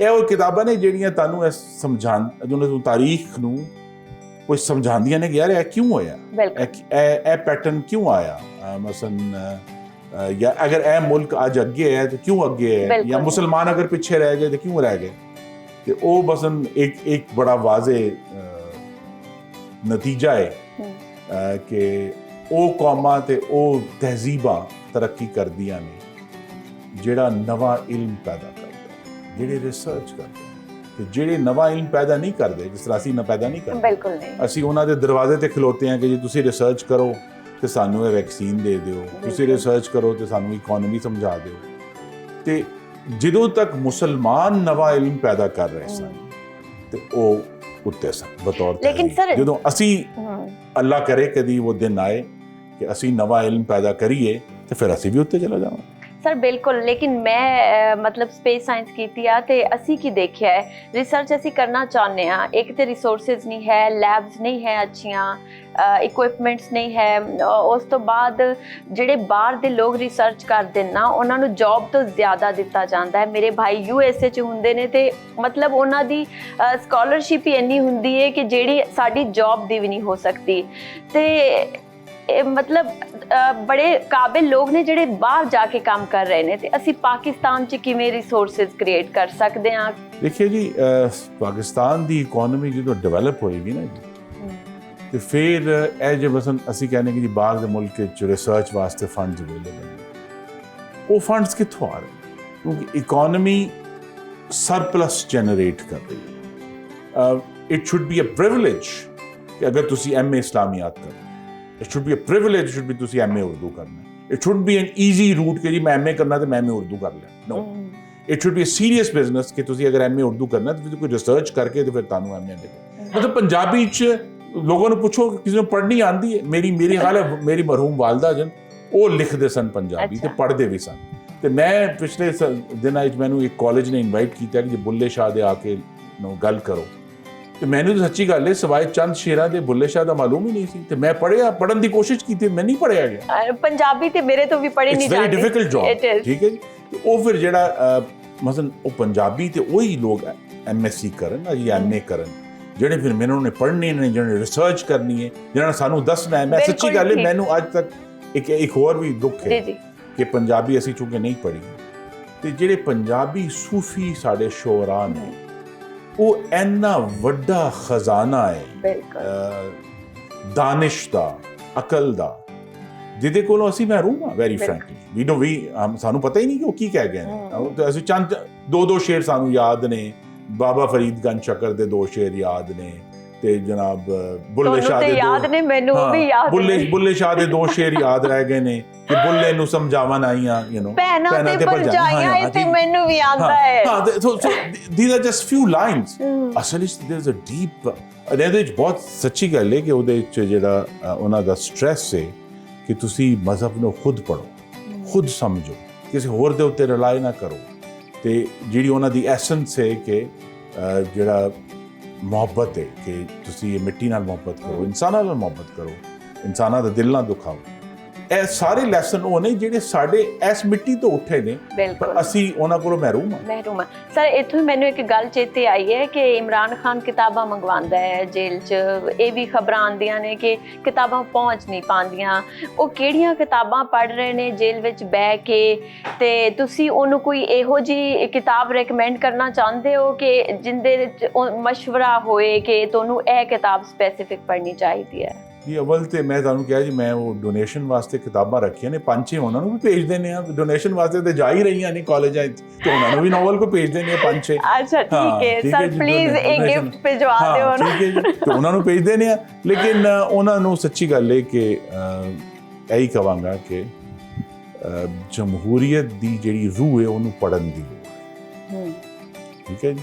ਇਹ ਉਹ ਕਿਤਾਬਾਂ ਨੇ ਜਿਹੜੀਆਂ ਤੁਹਾਨੂੰ ਇਹ ਸਮਝਾਉਣ ਤਾਰੀਖ ਨੂੰ ਕੋਈ ਸਮਝਾਉਂਦੀਆਂ ਨੇ ਕਿ ਯਾਰ ਇਹ ਕਿਉਂ ਹੋਇਆ, ਇਹ ਪੈਟਰਨ ਕਿਉਂ ਆਇਆ। ਮਸਲਨ ਜਾਂ ਅਗਰ ਇਹ ਮੁਲਕ ਅੱਜ ਅੱਗੇ ਹੈ ਤਾਂ ਕਿਉਂ ਅੱਗੇ ਹੈ, ਜਾਂ ਮੁਸਲਮਾਨ ਅਗਰ ਪਿੱਛੇ ਰਹਿ ਗਏ ਤਾਂ ਕਿਉਂ ਰਹਿ ਗਏ। ਤੇ ਉਹ ਮਸਲਨ ਇੱਕ ਬੜਾ ਵਾਜ਼ੇ ਨਤੀਜਾ ਹੈ ਕਿ ਉਹ ਕੌਮਾਂ ਤੇ ਉਹ ਤਹਿਜ਼ੀਬਾਂ ਤਰੱਕੀ ਕਰਦੀਆਂ ਨੇ ਜਿਹੜਾ ਨਵਾਂ ਇਲਮ ਪੈਦਾ ਕਰਦਾ, ਜਿਹੜੇ ਰਿਸਰਚ ਕਰਦੇ ਤੇ ਜਿਹੜੇ ਨਵਾਂ ਇਲਮ ਪੈਦਾ ਨਹੀਂ ਕਰਦੇ, ਜਿਸ ਤਰ੍ਹਾਂ ਅਸੀਂ ਨਾ ਪੈਦਾ ਨਹੀਂ ਕਰਦੇ। ਬਿਲਕੁਲ ਨਹੀਂ। ਅਸੀਂ ਉਹਨਾਂ ਦੇ ਦਰਵਾਜ਼ੇ ਤੇ ਖਲੋਤੇ ਹਾਂ ਕਿ ਜੇ ਤੁਸੀਂ ਰਿਸਰਚ ਕਰੋ ਤੇ ਸਾਨੂੰ ਇਹ ਵੈਕਸੀਨ ਦੇ ਦਿਓ, ਤੁਸੀਂ ਰਿਸਰਚ ਕਰੋ ਤੇ ਸਾਨੂੰ ਇਕਨੋਮੀ ਸਮਝਾ ਦਿਓ। ਤੇ ਜਦੋਂ ਤੱਕ ਮੁਸਲਮਾਨ ਨਵਾਂ ਇਲਮ ਪੈਦਾ ਕਰ ਰਹੇ ਸਨ ਤੇ ਉਹ ਉੱਤੇ ਸਨ ਬਤੌਰ। ਲੇਕਿਨ ਸਰ, ਜਦੋਂ ਅਸੀਂ ਅੱਲਾ ਕਰੇ ਕਦੀ ਉਹ ਦਿਨ ਆਏ ਕਿ ਅਸੀਂ ਨਵਾਂ ਇਲਮ ਪੈਦਾ ਕਰੀਏ ਤੇ ਫਿਰ ਅਸੀਂ ਵੀ ਉੱਤੇ ਚਲਾ ਜਾਵਾਂਗੇ। ਸਰ ਬਿਲਕੁਲ, ਲੇਕਿਨ ਮੈਂ ਮਤਲਬ ਸਪੇਸ ਸਾਇੰਸ ਕੀਤੀ ਆ ਤੇ ਅਸੀਂ ਕੀ ਦੇਖਿਆ ਹੈ, ਰਿਸਰਚ ਅਸੀਂ ਕਰਨਾ ਚਾਹੁੰਦੇ ਆ, ਇੱਕ ਤੇ ਰਿਸੋਰਸਿਸ ਨਹੀਂ ਹੈ, ਲੈਬਸ ਨਹੀਂ ਹੈ ਅੱਛੀਆਂ, ਇਕੁਇਪਮੈਂਟਸ ਨਹੀਂ ਹੈ, ਉਸ ਤੋਂ ਬਾਅਦ ਜਿਹੜੇ ਬਾਹਰ ਦੇ ਲੋਕ ਰਿਸਰਚ ਕਰਦੇ ਨੇ ਨਾ ਉਹਨਾਂ ਨੂੰ ਜੌਬ ਤੋਂ ਜ਼ਿਆਦਾ ਦਿੱਤਾ ਜਾਂਦਾ ਹੈ। ਮੇਰੇ ਭਾਈ USA 'ਚ ਹੁੰਦੇ ਨੇ ਤੇ ਮਤਲਬ ਉਹਨਾਂ ਦੀ ਸਕਾਲਰਸ਼ਿਪ ਹੀ ਇੰਨੀ ਹੁੰਦੀ ਹੈ ਕਿ ਜਿਹੜੀ ਸਾਡੀ ਜੌਬ ਦੀ ਵੀ ਨਹੀਂ ਹੋ ਸਕਦੀ। ਤੇ ਮਤਲਬ ਬੜੇ ਕਾਬਿਲ ਲੋਕ ਨੇ ਜਿਹੜੇ ਬਾਹਰ ਜਾ ਕੇ ਕੰਮ ਕਰ ਰਹੇ ਨੇ, ਤੇ ਅਸੀਂ ਪਾਕਿਸਤਾਨ 'ਚ ਕਿਵੇਂ ਰਿਸੋਰਸਿਸ ਕ੍ਰੀਏਟ ਕਰ ਸਕਦੇ ਹਾਂ? ਦੇਖਿਏ ਜੀ, ਪਾਕਿਸਤਾਨ ਦੀ ਇਕਨੋਮੀ ਜਦੋਂ ਡਿਵੈਲਪ ਹੋਏਗੀ ਨਾ ਜੀ, ਤੇ ਫਿਰ ਇਹ ਜੇ ਮਸਲ ਅਸੀਂ ਕਹਿੰਦੇ ਕਿ ਜੀ ਬਾਹਰ ਦੇ ਮੁਲਕ 'ਚ ਰਿਸਰਚ ਵਾਸਤੇ ਫੰਡਸ ਅਵੇਲੇਬਲ ਨੇ, ਉਹ ਫੰਡਸ ਕਿੱਥੋਂ ਆ ਰਹੇ? ਕਿਉਂਕਿ ਇਕਨੋਮੀ ਸਰਪਲਸ ਜਨਰੇਟ ਕਰ ਰਹੀ ਹੈ। It should be a privilege ਕਿ ਅਗਰ ਤੁਸੀਂ MA ਇਸਲਾਮੀਆਤ ਕਰੋ, it should be a privilege, should be ਤੁਸੀਂ MA ਉਰਦੂ ਕਰਨਾ। it should be an easy route ਕਿ ਜੀ ਮੈਂ MA ਕਰਨਾ ਤੇ ਮੈਂ MA ਉਰਦੂ ਕਰ ਲਿਆ। no, it should be a serious business ਕਿ ਤੁਸੀਂ ਅਗਰ MA ਉਰਦੂ ਕਰਨਾ ਤੇ ਕੋਈ ਰਿਸਰਚ ਕਰਕੇ ਤੇ ਫਿਰ ਤੁਹਾਨੂੰ MA ਮਿਲੇ। ਮਤਲਬ ਪੰਜਾਬੀ 'ਚ ਲੋਕਾਂ ਨੂੰ ਪੁੱਛੋ ਕਿਸੇ ਨੂੰ ਪੜ੍ਹਨੀ ਆਉਂਦੀ ਹੈ? ਮੇਰੀ ਹਾਲ ਹੈ, ਮੇਰੀ ਮਰਹੂਮ ਵਾਲਦਾ ਜਨ ਉਹ ਲਿਖਦੇ ਸਨ ਪੰਜਾਬੀ ਤੇ ਪੜ੍ਹਦੇ ਵੀ ਸਨ। ਤੇ ਮੈਂ ਪਿਛਲੇ ਦਿਨਾਂ ਵਿੱਚ ਮੈਨੂੰ ਇੱਕ ਕਾਲਜ ਨੇ ਇਨਵਾਈਟ ਕੀਤਾ ਕਿ ਬੁੱਲੇ ਸ਼ਾਹ ਦੇ ਆ ਕੇ ਗੱਲ ਕਰੋ, ਤੇ ਮੈਨੂੰ ਤਾਂ ਸੱਚੀ ਗੱਲ ਹੈ ਸਵਾਏ ਚੰਦ ਸ਼ੇਰਾਂ ਦੇ ਬੁੱਲੇ ਸ਼ਾਹ ਦਾ ਮਾਲੂਮ ਹੀ ਨਹੀਂ ਸੀ। ਤੇ ਮੈਂ ਪੜ੍ਹਨ ਦੀ ਕੋਸ਼ਿਸ਼ ਕੀਤੀ, ਮੈਂ ਨਹੀਂ ਪੜ੍ਹਿਆ ਗਿਆ। ਪੰਜਾਬੀ ਤੇ ਮੇਰੇ ਤੋਂ ਵੀ ਪੜ੍ਹੀ ਨਹੀਂ ਜਾਂਦੀ। ਇਟਸ ਵੈਰੀ ਡਿਫਿਕਲਟ ਜੌਬ, ਠੀਕ ਹੈ ਜੀ। ਉਹ ਫਿਰ ਜਿਹੜਾ ਮਸਲਨ ਉਹ ਪੰਜਾਬੀ ਤੇ ਉਹੀ ਲੋਕ MSc ਕਰਨ ਜਾਂ MA ਕਰਨ ਜਿਹੜੇ ਫਿਰ ਮੈਨੂੰ ਨੇ ਪੜ੍ਹਨੀ ਨੇ, ਜਿਹਨਾਂ ਨੇ ਰਿਸਰਚ ਕਰਨੀ ਹੈ, ਜਿਹਨਾਂ ਨੇ ਸਾਨੂੰ ਦੱਸਣਾ ਹੈ। ਮੈਂ ਸੱਚੀ ਗੱਲ ਹੈ, ਮੈਨੂੰ ਅੱਜ ਤੱਕ ਇੱਕ ਹੋਰ ਵੀ ਦੁੱਖ ਹੈ ਕਿ ਪੰਜਾਬੀ ਅਸੀਂ ਚੁੱਕੇ ਨਹੀਂ ਪੜ੍ਹੀ। ਤੇ ਜਿਹੜੇ ਪੰਜਾਬੀ ਸੂਫੀ ਸਾਡੇ ਸ਼ੋਰਾ ਨੇ, ਉਹ ਇੰਨਾ ਵੱਡਾ ਖਜ਼ਾਨਾ ਹੈ ਦਾਨਿਸ਼ ਦਾ, ਅਕਲ ਦਾ, ਜਿਹਦੇ ਕੋਲੋਂ ਅਸੀਂ ਮਹਿਰੂਮ ਹਾਂ। ਵੈਰੀ ਫਰੈਂਕਲੀ ਸਾਨੂੰ ਪਤਾ ਹੀ ਨਹੀਂ ਕਿ ਉਹ ਕੀ ਕਹਿ ਗਏ ਨੇ। ਅਸੀਂ ਚੰਦ ਦੋ ਸ਼ੇਰ ਸਾਨੂੰ ਯਾਦ ਨੇ, ਬਾਬਾ ਫਰੀਦ ਗੰਜ ਸ਼ਕਰ ਦੇ 2 ਸ਼ੇਰ ਯਾਦ ਨੇ, ਤੇ ਜਨਾਬ ਬੁੱਲੇ ਸ਼ਾਹ ਦੇ ਯਾਦ ਨੇ, ਮੈਨੂੰ ਵੀ ਯਾਦ ਨੇ। ਬੁੱਲੇ ਸ਼ਾਹ ਦੇ 2 ਸ਼ੇਰ ਯਾਦ ਰਹਿ ਗਏ ਨੇ ਕਿ ਬੁੱਲੇ ਨੂੰ ਸਮਝਾਵਣ ਆਈਆਂ, ਭੈਣਾਂ ਤੇ ਭਰਜਾਈਆਂ, ਇਹ ਤੇ ਮੈਨੂੰ ਵੀ ਆਉਂਦਾ ਹੈ। so these are just few lines। ਅਸਲ ਵਿੱਚ there is a deep, ਇਹਦੇ ਵਿੱਚ ਬਹੁਤ ਸੱਚੀ ਗੱਲ ਹੈ ਕਿ ਉਹਦੇ ਵਿੱਚ ਜਿਹੜਾ ਉਹਨਾਂ ਦਾ ਸਟ੍ਰੈਸ ਹੈ ਕਿ ਤੁਸੀਂ ਮਜ਼ਹਬ ਨੂੰ ਖੁਦ ਪੜ੍ਹੋ, ਖੁਦ ਸਮਝੋ, ਕਿਸੇ ਹੋਰ ਦੇ ਉੱਤੇ ਰਿਲਾਈ ਨਾ ਕਰੋ। ਤੇ ਜਿਹੜੀ ਉਹਨਾਂ ਦੀ ਐਸੈਂਸ ਹੈ ਕਿ ਜਿਹੜਾ ਮੁਹੱਬਤ ਹੈ ਕਿ ਤੁਸੀਂ ਇਹ ਮਿੱਟੀ ਨਾਲ ਮੁਹੱਬਤ ਕਰੋ, ਇਨਸਾਨਾਂ ਨਾਲ ਮੁਹੱਬਤ ਕਰੋ, ਇਨਸਾਨਾਂ ਦਾ ਦਿਲ ਨਾ ਦੁਖਾਓ। ਇਹ ਸਾਰੇ ਲੈਸਨ ਉਹ ਨੇ ਜਿਹੜੇ ਸਾਡੇ ਇਸ ਮਿੱਟੀ ਤੋਂ ਉੱਠੇ ਨੇ, ਪਰ ਅਸੀਂ ਉਹਨਾਂ ਕੋਲੋਂ ਮਹਿਰੂਮ ਹਾਂ। ਸਰ ਇੱਥੋਂ ਮੈਨੂੰ ਇੱਕ ਗੱਲ ਚੇਤੇ ਆਈ ਹੈ ਕਿ ਇਮਰਾਨ ਖਾਨ ਕਿਤਾਬਾਂ ਮੰਗਵਾਉਂਦਾ ਹੈ ਜੇਲ੍ਹ 'ਚ। ਇਹ ਵੀ ਖਬਰਾਂ ਆਉਂਦੀਆਂ ਨੇ ਕਿ ਕਿਤਾਬਾਂ ਪਹੁੰਚ ਨਹੀਂ ਪਾਉਂਦੀਆਂ। ਉਹ ਕਿਹੜੀਆਂ ਕਿਤਾਬਾਂ ਪੜ੍ਹ ਰਹੇ ਨੇ ਜੇਲ੍ਹ ਵਿੱਚ ਬਹਿ ਕੇ, ਤੇ ਤੁਸੀਂ ਉਹਨੂੰ ਕੋਈ ਇਹੋ ਜਿਹੀ ਕਿਤਾਬ ਰეკਮੈਂਡ ਕਰਨਾ ਚਾਹੁੰਦੇ ਹੋ ਕਿ ਜਿੰਦੇ ਵਿੱਚ ਮਸ਼ਵਰਾ ਹੋਏ ਕਿ ਤੁਹਾਨੂੰ ਇਹ ਕਿਤਾਬ ਸਪੈਸੀਫਿਕ ਪੜ੍ਹਨੀ ਚਾਹੀਦੀ ਹੈ? ਜੀ ਅਵਲ ਤੇ ਮੈਂ ਤੁਹਾਨੂੰ ਕਿਹਾ ਜੀ, ਮੈਂ ਉਹ ਡੋਨੇਸ਼ਨ ਵਾਸਤੇ ਕਿਤਾਬਾਂ ਰੱਖੀਆਂ ਨੇ 5-6, ਉਹਨਾਂ ਨੂੰ ਵੀ ਭੇਜ ਦਿੰਦੇ ਆ। ਡੋਨੇਸ਼ਨ ਵਾਸਤੇ ਤੇ ਜਾ ਹੀ ਰਹੀਆਂ ਨੇ ਕਾਲਜਾਂ 'ਚ, ਤੇ ਉਹਨਾਂ ਨੂੰ ਵੀ ਨੋਵਲ ਕੋ ਭੇਜ ਦਿੰਦੇ ਆ 5-6। ਅੱਛਾ ਠੀਕ ਹੈ ਸਰ, ਪਲੀਜ਼ ਇੱਕ ਗਿਫਟ ਭਿਜਵਾ ਦਿਓ ਨਾ। ਠੀਕ ਹੈ ਜੀ, ਤੇ ਉਹਨਾਂ ਨੂੰ ਭੇਜ ਦਿੰਦੇ ਆ। ਲੇਕਿਨ ਉਹਨਾਂ ਨੂੰ ਸੱਚੀ ਗੱਲ ਹੈ ਕਿ ਇਹੀ ਕਹਾਂਗਾ ਕਿ ਜਮਹੂਰੀਅਤ ਦੀ ਜਿਹੜੀ ਰੂਹ ਹੈ ਉਹਨੂੰ ਪੜ੍ਹਨ ਦੀ ਲੋੜ ਹੈ। ਠੀਕ ਹੈ ਜੀ।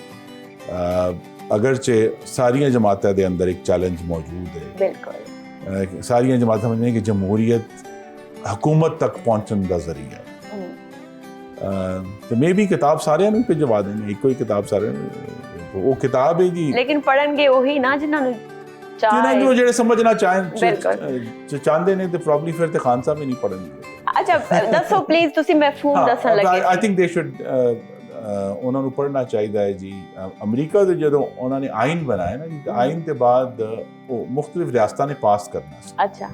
ਅਗਰਚੇ ਸਾਰੀਆਂ ਜਮਾਤਾਂ ਦੇ ਅੰਦਰ ਇੱਕ ਚੈਲੰਜ ਮੌਜੂਦ ਹੈ। ਬਿਲਕੁਲ ਸਾਰੀਆਂ ਜਮਾਤਾਂ ਸਮਝਦੇ ਕਿ ਜਮਹੂਰੀਅਤ ਹਕੂਮਤ ਤੱਕ ਪਹੁੰਚਣ ਦਾ ਜ਼ਰੀਆ ਹੈ। ਤੇ ਮੈਂ ਵੀ ਕਿਤਾਬ ਸਾਰਿਆਂ ਨੂੰ ਭਿਜਵਾ ਦੇਣੀ, ਇੱਕੋ ਹੀ ਕਿਤਾਬ ਸਾਰਿਆਂ ਨੂੰ। ਉਹ ਕਿਤਾਬ ਹੈ ਜੀ, ਲੇਕਿਨ ਪੜ੍ਹਨਗੇ ਉਹੀ ਨਾ ਜਿਨ੍ਹਾਂ ਨੂੰ ਜਿਹੜੇ ਸਮਝਣਾ ਚਾਹੁੰਦੇ ਨੇ, ਤੇ ਪ੍ਰੋਬਬਲੀ ਫਿਰ ਤੇ ਖਾਨ ਸਾਹਿਬ ਹੀ ਨਹੀਂ ਪੜ੍ਹਨਗੇ। ਅੱਛਾ ਦੱਸੋ ਪਲੀਜ਼, ਤੁਸੀਂ ਮਫਹੂਮ ਦੱਸਣ ਲੱਗੇ। ਆਈ ਥਿੰਕ ਦੇ ਸ਼ੁੱਡ, ਉਹਨਾਂ ਨੂੰ ਪੜ੍ਹਨਾ ਚਾਹੀਦਾ ਹੈ ਜੀ। ਅਮਰੀਕਾ ਦੇ ਜਦੋਂ ਉਹਨਾਂ ਨੇ ਆਇਨ ਬਣਾਇਆ ਨਾ ਜੀ, ਆਇਨ ਦੇ ਬਾਅਦ ਉਹ ਮੁਖਤਲਿਫ ਰਿਆਸਤਾਂ ਨੇ ਪਾਸ ਕਰਨਾ ਸੀ। ਅੱਛਾ।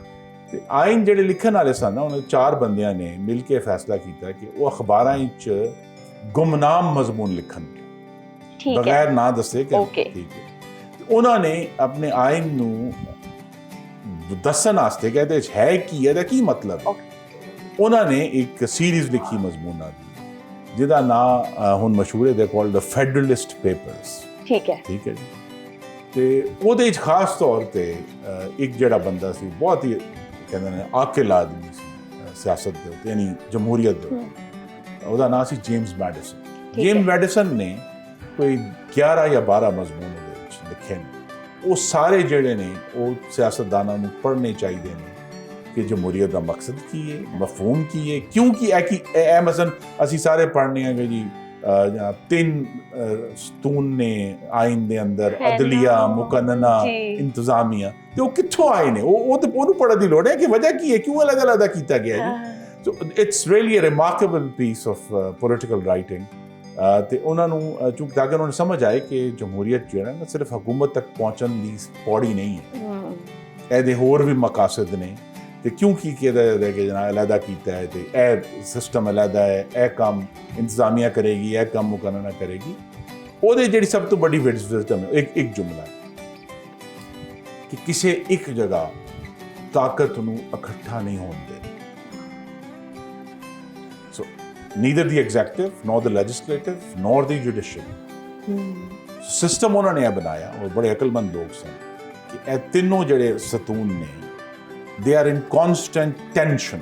ਤੇ ਆਇਨ ਜਿਹੜੇ ਲਿਖਣ ਵਾਲੇ ਸਨ ਨਾ, ਉਹਨਾਂ 4 ਬੰਦਿਆਂ ਨੇ ਮਿਲ ਕੇ ਫੈਸਲਾ ਕੀਤਾ ਕਿ ਉਹ ਅਖਬਾਰਾਂ ਵਿੱਚ ਗੁਮਨਾਮ ਮਜ਼ਮੂਨ ਲਿਖਣਗੇ, ਬਗੈਰ ਨਾਂ ਦੱਸੇ ਕਿ ਠੀਕ ਹੈ। ਉਹਨਾਂ ਨੇ ਆਪਣੇ ਆਇਨ ਨੂੰ ਦੱਸਣ ਵਾਸਤੇ ਕਹਿੰਦੇ ਹੈ ਕੀ, ਇਹਦਾ ਕੀ ਮਤਲਬ। ਉਹਨਾਂ ਨੇ ਇੱਕ ਸੀਰੀਜ਼ ਲਿਖੀ ਮਜ਼ਮੂਨਾਂ ਦੀ, ਜਿਹਦਾ ਨਾਂ ਹੁਣ ਮਸ਼ਹੂਰ ਹੈ, ਦੇ ਕਾਲਡ ਦ ਫੈਡਰਲਿਸਟ ਪੇਪਰਸ। ਠੀਕ ਹੈ ਜੀ। ਤੇ ਉਹਦੇ ਵਿੱਚ ਖਾਸ ਤੌਰ ਤੇ ਇੱਕ ਜਿਹੜਾ ਬੰਦਾ ਸੀ, ਬਹੁਤ ਹੀ ਕਹਿੰਦੇ ਨੇ ਆਕਿਲ ਆਦਮੀ ਸੀ ਸਿਆਸਤ ਦੇ ਉੱਤੇ, ਯਾਨੀ ਜਮਹੂਰੀਅਤ ਦੇ ਉੱਤੇ, ਉਹਦਾ ਨਾਂ ਸੀ ਜੇਮਸ ਮੈਡੀਸਨ। ਜੇਮਸ ਮੈਡੀਸਨ ਨੇ ਕੋਈ 11 ਜਾਂ 12 ਮਜ਼ਮੂਨ ਉਹਦੇ ਵਿੱਚ ਲਿਖੇ ਨੇ। ਉਹ ਸਾਰੇ ਜਿਹੜੇ ਨੇ ਉਹ ਸਿਆਸਤਦਾਨਾਂ ਨੂੰ ਪੜ੍ਹਨੇ ਚਾਹੀਦੇ ਨੇ, ਕਿ ਜਮਹੂਰੀਅਤ ਦਾ ਮਕਸਦ ਕੀ ਹੈ, ਮਫਹੂਮ ਕੀ ਹੈ, ਕਿਉਂ ਕੀ ਹੈ, ਕਿ ਇਹ ਮਸਲਨ ਅਸੀਂ ਸਾਰੇ ਪੜ੍ਹਨੇ ਆ ਕਿ ਜੀ ਤਿੰਨ ਸਤੂਨ ਨੇ ਆਇਨ ਦੇ ਅੰਦਰ, ਅਦਲੀਆ, ਮੁਕੰਨਨਾ, ਇੰਤਜ਼ਾਮੀਆ, ਤੇ ਉਹ ਕਿੱਥੋਂ ਆਏ ਨੇ, ਉਹਨੂੰ ਪੜ੍ਹਨ ਦੀ ਲੋੜ ਹੈ ਕਿ ਵਜ੍ਹਾ ਕੀ ਹੈ, ਕਿਉਂ ਅਲੱਗ-ਅਲੱਗ ਕੀਤਾ ਗਿਆ ਜੀ। So it's really a remarkable piece of political writing. ਤੇ ਉਹਨਾਂ ਨੂੰ ਚੂੰਕਿ ਤਾਂ ਕਿ ਉਹਨਾਂ ਨੂੰ ਸਮਝ ਆਏ ਕਿ ਜਮਹੂਰੀਅਤ ਜਿਹੜਾ ਨਾ ਸਿਰਫ ਹਕੂਮਤ ਤੱਕ ਪਹੁੰਚਣ ਦੀ ਪੌੜੀ ਨਹੀਂ ਹੈ, ਇਹਦੇ ਹੋਰ ਵੀ ਮਕਾਸਦ ਨੇ, ਤੇ ਕਿਉਂ ਕੀ ਕਿਹਦਾ ਕਿ ਜਨਾਬ ਅਲੱਗਾ ਕੀਤਾ ਹੈ, ਤੇ ਇਹ ਸਿਸਟਮ ਅਲੱਗਾ ਹੈ, ਇਹ ਕੰਮ ਇੰਤਜ਼ਾਮੀਆ ਕਰੇਗੀ, ਇਹ ਕੰਮ ਮੁਕੰਨਨਾ ਕਰੇਗੀ। ਉਹਦੇ ਜਿਹੜੀ ਸਭ ਤੋਂ ਵੱਡੀ ਵਿਜ਼ਡਮ ਇੱਕ ਜੁਮਲਾ ਕਿ ਕਿਸੇ ਇੱਕ ਜਗ੍ਹਾ ਤਾਕਤ ਨੂੰ ਇਕੱਠਾ ਨਹੀਂ ਹੋਣ ਦੇ। ਸੋ ਨੀਦਰ ਦੀ ਐਗਜ਼ੈਕਟਿਵ, ਨੋਰ ਦ ਲੈਜਿਸਲੇਟਿਵ, ਨੋਰ ਦੀ ਜੁਡੀਸ਼ੀਅਰੀ ਸਿਸਟਮ ਉਹਨਾਂ ਨੇ ਇਹ ਬਣਾਇਆ, ਔਰ ਬੜੇ ਅਕਲਮੰਦ ਲੋਕ ਸਨ ਕਿ ਇਹ ਤਿੰਨੋਂ ਜਿਹੜੇ ਸਤੂਨ ਨੇ they are in constant tension।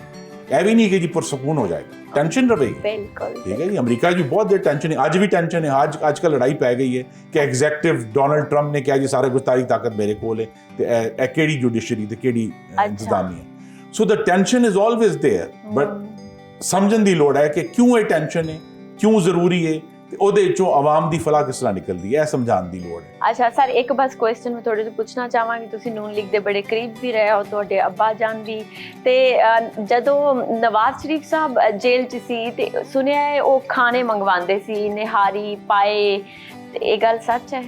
ਇਹ ਵੀ ਨਹੀਂ ਕਿ ਜੀ ਪੁਰਸਕੂਨ ਹੋ ਜਾਏਗਾ, ਟੈਨਸ਼ਨ ਰਹੇਗੀ। ਬਿਲਕੁਲ ਠੀਕ ਹੈ ਜੀ। ਅਮਰੀਕਾ 'ਚ ਵੀ ਬਹੁਤ ਦੇਰ ਟੈਨਸ਼ਨ ਹੈ, ਅੱਜ ਵੀ ਟੈਨਸ਼ਨ ਹੈ। ਅੱਜ ਕੱਲ੍ਹ ਲੜਾਈ ਪੈ ਗਈ ਹੈ ਕਿ ਐਗਜ਼ੈਕਟਿਵ ਡੋਨਲਡ ਟਰੰਪ ਨੇ ਕਿਹਾ ਜੀ ਸਾਰਾ ਕੁਝ ਸਾਰੀ ਤਾਕਤ ਮੇਰੇ ਕੋਲ ਹੈ, ਤੇ ਇਹ ਕਿਹੜੀ ਜੁਡੀਸ਼ਰੀ ਤੇ ਕਿਹੜੀ ਇੰਤਜ਼ਾਮੀ ਹੈ। So the tension is always there, but ਸਮਝਣ ਦੀ ਲੋੜ ਹੈ ਕਿ ਕਿਉਂ ਇਹ ਟੈਨਸ਼ਨ ਹੈ, ਕਿਉਂ ਜ਼ਰੂਰੀ ਹੈ, ਤੇ ਉਹਦੇ ਵਿੱਚੋਂ ਆਵਾਮ ਦੀ ਫਲਾਹ ਕਿਸ ਤਰ੍ਹਾਂ ਨਿਕਲਦੀ ਹੈ, ਇਹ ਸਮਝਾਉਣ ਦੀ ਲੋੜ ਹੈ। ਅੱਛਾ ਸਰ, ਇੱਕ ਬਸ ਕੁਐਸਚਨ ਮੈਂ ਤੁਹਾਡੇ ਤੋਂ ਪੁੱਛਣਾ ਚਾਹਾਂਗੀ, ਤੁਸੀਂ ਨੂਨ ਲੀਗ ਦੇ ਬੜੇ ਕਰੀਬ ਵੀ ਰਹੇ ਹੋ, ਤੁਹਾਡੇ ਅੱਬਾ ਜਾਨ ਵੀ, ਤੇ ਜਦੋਂ ਨਵਾਜ਼ ਸ਼ਰੀਫ ਸਾਹਿਬ ਜੇਲ੍ਹ 'ਚ ਸੀ ਤੇ ਸੁਣਿਆ ਹੈ ਉਹ ਖਾਣੇ ਮੰਗਵਾਉਂਦੇ ਸੀ, ਨਿਹਾਰੀ ਪਾਏ, ਤੇ ਇਹ ਗੱਲ ਸੱਚ ਹੈ?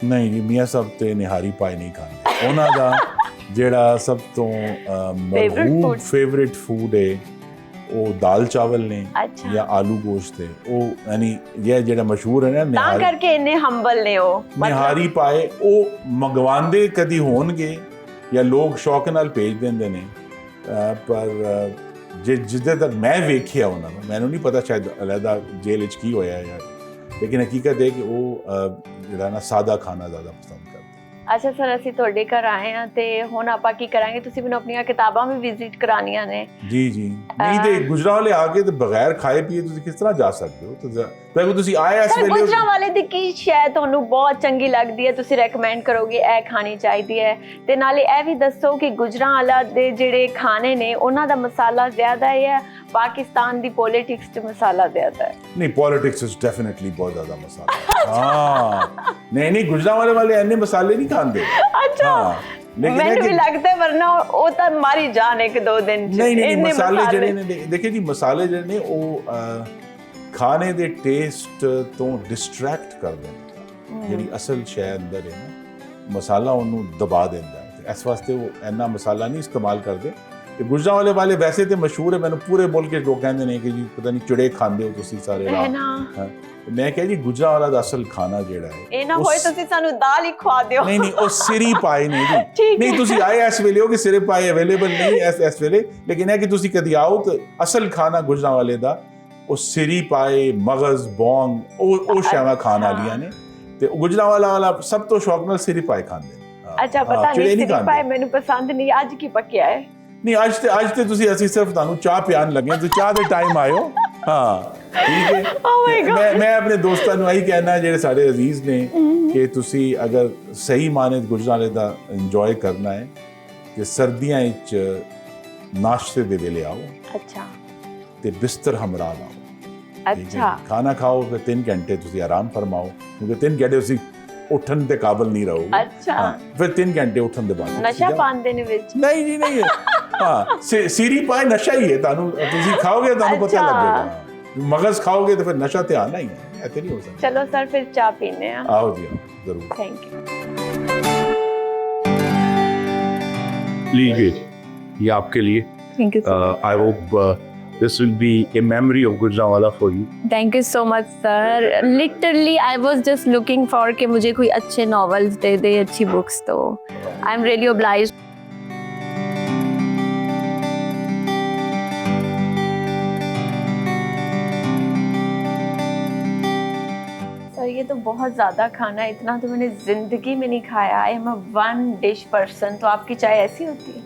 ਨਹੀਂ ਜੀ, ਮੀਆਂ ਸਾਹਿਬ ਤੇ ਨਿਹਾਰੀ ਪਾਏ ਨਹੀਂ ਖਾਂਦੇ। ਉਹਨਾਂ ਦਾ ਜਿਹੜਾ ਸਭ ਤੋਂ ਮਰਹੂਬ ਫੇਵਰਿਟ ਫੂਡ ਹੈ ਉਹ ਦਾਲ ਚਾਵਲ ਨੇ ਜਾਂ ਆਲੂ ਗੋਸ਼ਤ ਹੈ। ਉਹ ਯਾਨੀ ਇਹ ਜਿਹੜਾ ਮਸ਼ਹੂਰ ਹੈ ਨਾ, ਤਾਂ ਕਰਕੇ ਇੰਨੇ ਹੰਬਲ ਨੇ ਉਹ ਨਿਹਾਰੀ ਪਾਏ, ਉਹ ਮੰਗਵਾਉਂਦੇ ਕਦੀ ਹੋਣਗੇ ਜਾਂ ਲੋਕ ਸ਼ੌਕ ਨਾਲ ਭੇਜ ਦਿੰਦੇ ਨੇ, ਪਰ ਜਿੱਦੇ ਤੱਕ ਮੈਂ ਵੇਖਿਆ ਉਹਨਾਂ ਨੂੰ, ਮੈਨੂੰ ਨਹੀਂ ਪਤਾ ਸ਼ਾਇਦ ਅਲੱਗਾ ਜੇਲ੍ਹ 'ਚ ਕੀ ਹੋਇਆ ਯਾਰ, ਲੇਕਿਨ ਹਕੀਕਤ ਹੈ ਕਿ ਉਹ ਜਿਹੜਾ ਨਾ ਸਾਦਾ ਖਾਣਾ ਜ਼ਿਆਦਾ ਪਸੰਦ ਕਰਦੇ। ਅੱਛਾ ਸਰ, ਅਸੀਂ ਤੁਹਾਡੇ ਘਰ ਆਏ ਹਾਂ ਤੇ ਹੁਣ ਆਪਾਂ ਕੀ ਕਰਾਂਗੇ, ਤੁਸੀਂ ਮੈਨੂੰ ਆਪਣੀਆਂ ਕਿਤਾਬਾਂ ਵੀ ਵਿਜ਼ਿਟ ਕਰਾਉਣੀਆਂ ਨੇ। ਜੀ ਜੀ, ਨਹੀਂ ਤੇ ਗੁਜਰਾਂਵਾਲੇ ਆ ਕੇ ਤੇ ਬਗੈਰ ਖਾਏ ਪੀਏ ਤੁਸੀਂ ਕਿਸ ਤਰ੍ਹਾਂ ਜਾ ਸਕਦੇ ਹੋ? ਤੇ ਤੁਸੀਂ ਆਏ ਇਸ ਵੇਲੇ ਗੁਜਰਾਂਵਾਲੇ ਦੀ ਕੀ ਸ਼ੈ ਤੁਹਾਨੂੰ ਬਹੁਤ ਚੰਗੀ ਲੱਗਦੀ ਹੈ, ਤੁਸੀਂ ਰეკਮੈਂਡ ਕਰੋਗੇ ਇਹ ਖਾਣੀ ਚਾਹੀਦੀ ਹੈ? ਤੇ ਨਾਲੇ ਇਹ ਵੀ ਦੱਸੋ ਕਿ ਗੁਜਰਾਂਵਾਲਾ ਦੇ ਜਿਹੜੇ ਖਾਣੇ ਨੇ ਉਹਨਾਂ ਦਾ ਮਸਾਲਾ ਜ਼ਿਆਦਾ ਹੈ, ਪਾਕਿਸਤਾਨ ਦੀ ਪੋਲਿਟਿਕਸ 'ਚ ਮਸਾਲਾ ਜ਼ਿਆਦਾ ਹੈ? ਨਹੀਂ, ਪੋਲਿਟਿਕਸ 'ਚ ਡੈਫੀਨਿਟਲੀ ਬਹੁਤ ਜ਼ਿਆਦਾ ਮਸਾਲਾ। ਹਾਂ ਨਹੀਂ, ਗੁਜਰਾਂਵਾਲੇ ਵਾਲੇ ਇੰਨੇ ਮਸਾਲੇ ਨਹੀਂ ਖਾਂਦੇ। ਅੱਛਾ, ਮੈਨੂੰ ਵੀ ਲੱਗਦਾ ਹੈ, ਵਰਨਾ ਉਹ ਤਾਂ ਮਾਰੀ ਜਾਣ ਇੱਕ ਦੋ ਦਿਨ 'ਚ। ਨਹੀਂ, ਮਸਾਲੇ ਜਿਹੜੇ ਨੇ, ਦੇਖੇ ਜੀ, ਮਸਾਲੇ ਜਿਹੜੇ ਨੇ ਉਹ ਖਾਣੇ ਦੇ ਟੇਸਟ ਤੋਂ ਡਿਸਟਰੈਕਟ ਕਰਦੇ ਨੇ। ਜਿਹੜੀ ਅਸਲ ਸ਼ੈ ਅੰਦਰ ਹੈ ਨਾ, ਮਸਾਲਾ ਉਹਨੂੰ ਦਬਾ ਦਿੰਦਾ ਹੈ। ਇਸ ਵਾਸਤੇ ਉਹ ਇੰਨਾ ਮਸਾਲਾ ਨਹੀਂ ਇਸਤੇਮਾਲ ਕਰਦੇ। ਤੇ ਗੁਜਰਾਂਵਾਲੇ ਵਾਲੇ ਵੈਸੇ ਤੇ ਮਸ਼ਹੂਰ ਹੈ, ਮੈਨੂੰ ਪੂਰੇ ਮੁਲਕ ਦੇ ਲੋਕ ਕਹਿੰਦੇ ਨੇ ਕਿ ਜੀ ਪਤਾ ਨਹੀਂ ਚਿੜੇ ਖਾਂਦੇ ਹੋ ਤੁਸੀਂ ਸਾਰੇ ਰਾਤ। ਮੈਂ ਕਿਹਾ ਜੀ ਗੁਜਰਾਂਵਾਲਾ ਦਾ ਅਸਲ ਖਾਣਾ ਜਿਹੜਾ ਹੈ, ਇਹ ਨਾ ਹੋਏ ਤੁਸੀਂ ਸਾਨੂੰ ਦਾਲ ਹੀ ਖਵਾ ਦਿਓ। ਨਹੀਂ, ਉਹ ਸਿਰੀ ਪਾਏ ਨੇ ਜੀ। ਨਹੀਂ, ਤੁਸੀਂ ਆਏ ਇਸ ਵੇਲੇ ਹੋ ਕਿ ਸਿਰੇ ਪਾਏ ਅਵੇਲੇਬਲ ਨਹੀਂ ਇਸ ਵੇਲੇ, ਲੇਕਿਨ ਇਹ ਕਿ ਤੁਸੀਂ ਕਦੀ ਆਓ ਤਾਂ ਅਸਲ ਖਾਣਾ ਗੁਜਰਾਂਵਾਲੇ ਦਾ ਉਹ ਸਿਰੀ ਪਾਏ, ਮਗਜ਼, ਬੌਂਗ, ਉਹ ਸ਼ੈਵਾਂ ਖਾਣ ਵਾਲੀਆਂ ਨੇ। ਤੇ ਗੁਜਰਾਂਵਾਲਾ ਵਾਲਾ ਸਭ ਤੋਂ ਸ਼ੌਕ ਨਾਲ ਸਿਰੀ ਪਾਏ ਖਾਂਦੇ ਨੇ। ਅੱਛਾ, ਪਤਾ ਨਹੀਂ ਸਿਰੀ ਪਾਏ ਮੈਨੂੰ ਪਸੰਦ ਨਹੀਂ। ਅੱਜ ਕੀ ਪੱਕਿਆ ਹੈ? ਨਹੀਂ, ਅੱਜ ਤੇ ਤੁਸੀਂ ਅਸੀਂ ਸਿਰਫ ਤੁਹਾਨੂੰ ਚਾਹ ਪਿਆਣ ਲੱਗੇ, ਤੁਸੀਂ ਚਾਹ ਦੇ ਟਾਈਮ ਆਇਓ। ਹਾਂ ਠੀਕ ਹੈ। ਮੈਂ ਆਪਣੇ ਦੋਸਤਾਂ ਨੂੰ ਇਹੀ ਕਹਿਣਾ ਜਿਹੜੇ ਸਾਡੇ ਅਜ਼ੀਜ਼ ਨੇ ਕਿ ਤੁਸੀਂ ਅਗਰ ਸਹੀ ਮਾਨੇ ਗੁਜਰਾਂਵਾਲੇ ਦਾ ਇੰਜੋਏ ਕਰਨਾ ਹੈ ਤੇ ਸਰਦੀਆਂ ਵਿੱਚ ਨਾਸ਼ਤੇ ਦੇ ਵੇਲੇ ਆਓ। ਅੱਛਾ। ਤੇ ਬਿਸਤਰ ਹਮਰਾ ਲਾਓ। ਅੱਛਾ। ਖਾਣਾ ਖਾਓ, ਫਿਰ 3 ਘੰਟੇ ਤੁਸੀਂ ਆਰਾਮ ਫਰਮਾਓ, ਕਿਉਂਕਿ 3 ਘੰਟੇ ਤੁਸੀਂ ਉੱਠਣ ਦੇ ਕਾਬਲ ਨਹੀਂ ਰਹੋਗੇ। ਅੱਛਾ। ਫਿਰ 3 ਘੰਟੇ ਉੱਠਣ ਦੇ ਬਾਅਦ ਨਸ਼ਾ ਪਾਉਂਦੇ ਨੇ ਵਿੱਚ? ਨਹੀਂ ਜੀ, ਨਹੀਂ। ਹਾਂ, ਸਿਰੀ ਪਾਏ ਨਸ਼ਾ ਹੀ ਹੈ। ਤੁਸੀਂ ਖਾਓਗੇ ਤੁਹਾਨੂੰ ਪਤਾ ਲੱਗੇਗਾ। ਮਗਜ਼ ਖਾਓਗੇ ਤਾਂ ਫਿਰ ਨਸ਼ਾ ਤੇ ਆਣਾ ਹੀ ਹੈ, ऐसे नहीं हो सकता। चलो सर, फिर चाय पीने हैं। आओ जी, आओ जरूर। Thank you. लीजिए, ये आपके लिए। Thank you. I hope this will be a memory of Gujranwala for you. Thank you so much sir. Literally I was just looking for कि मुझे कोई अच्छे novels दे दे, अच्छी books, तो I'm really obliged. ये तो बहुत ज़्यादा खाना है, इतना तो मैंने ज़िंदगी में नहीं खाया। I am a 1 dish person. तो आपकी चाय ऐसी होती है?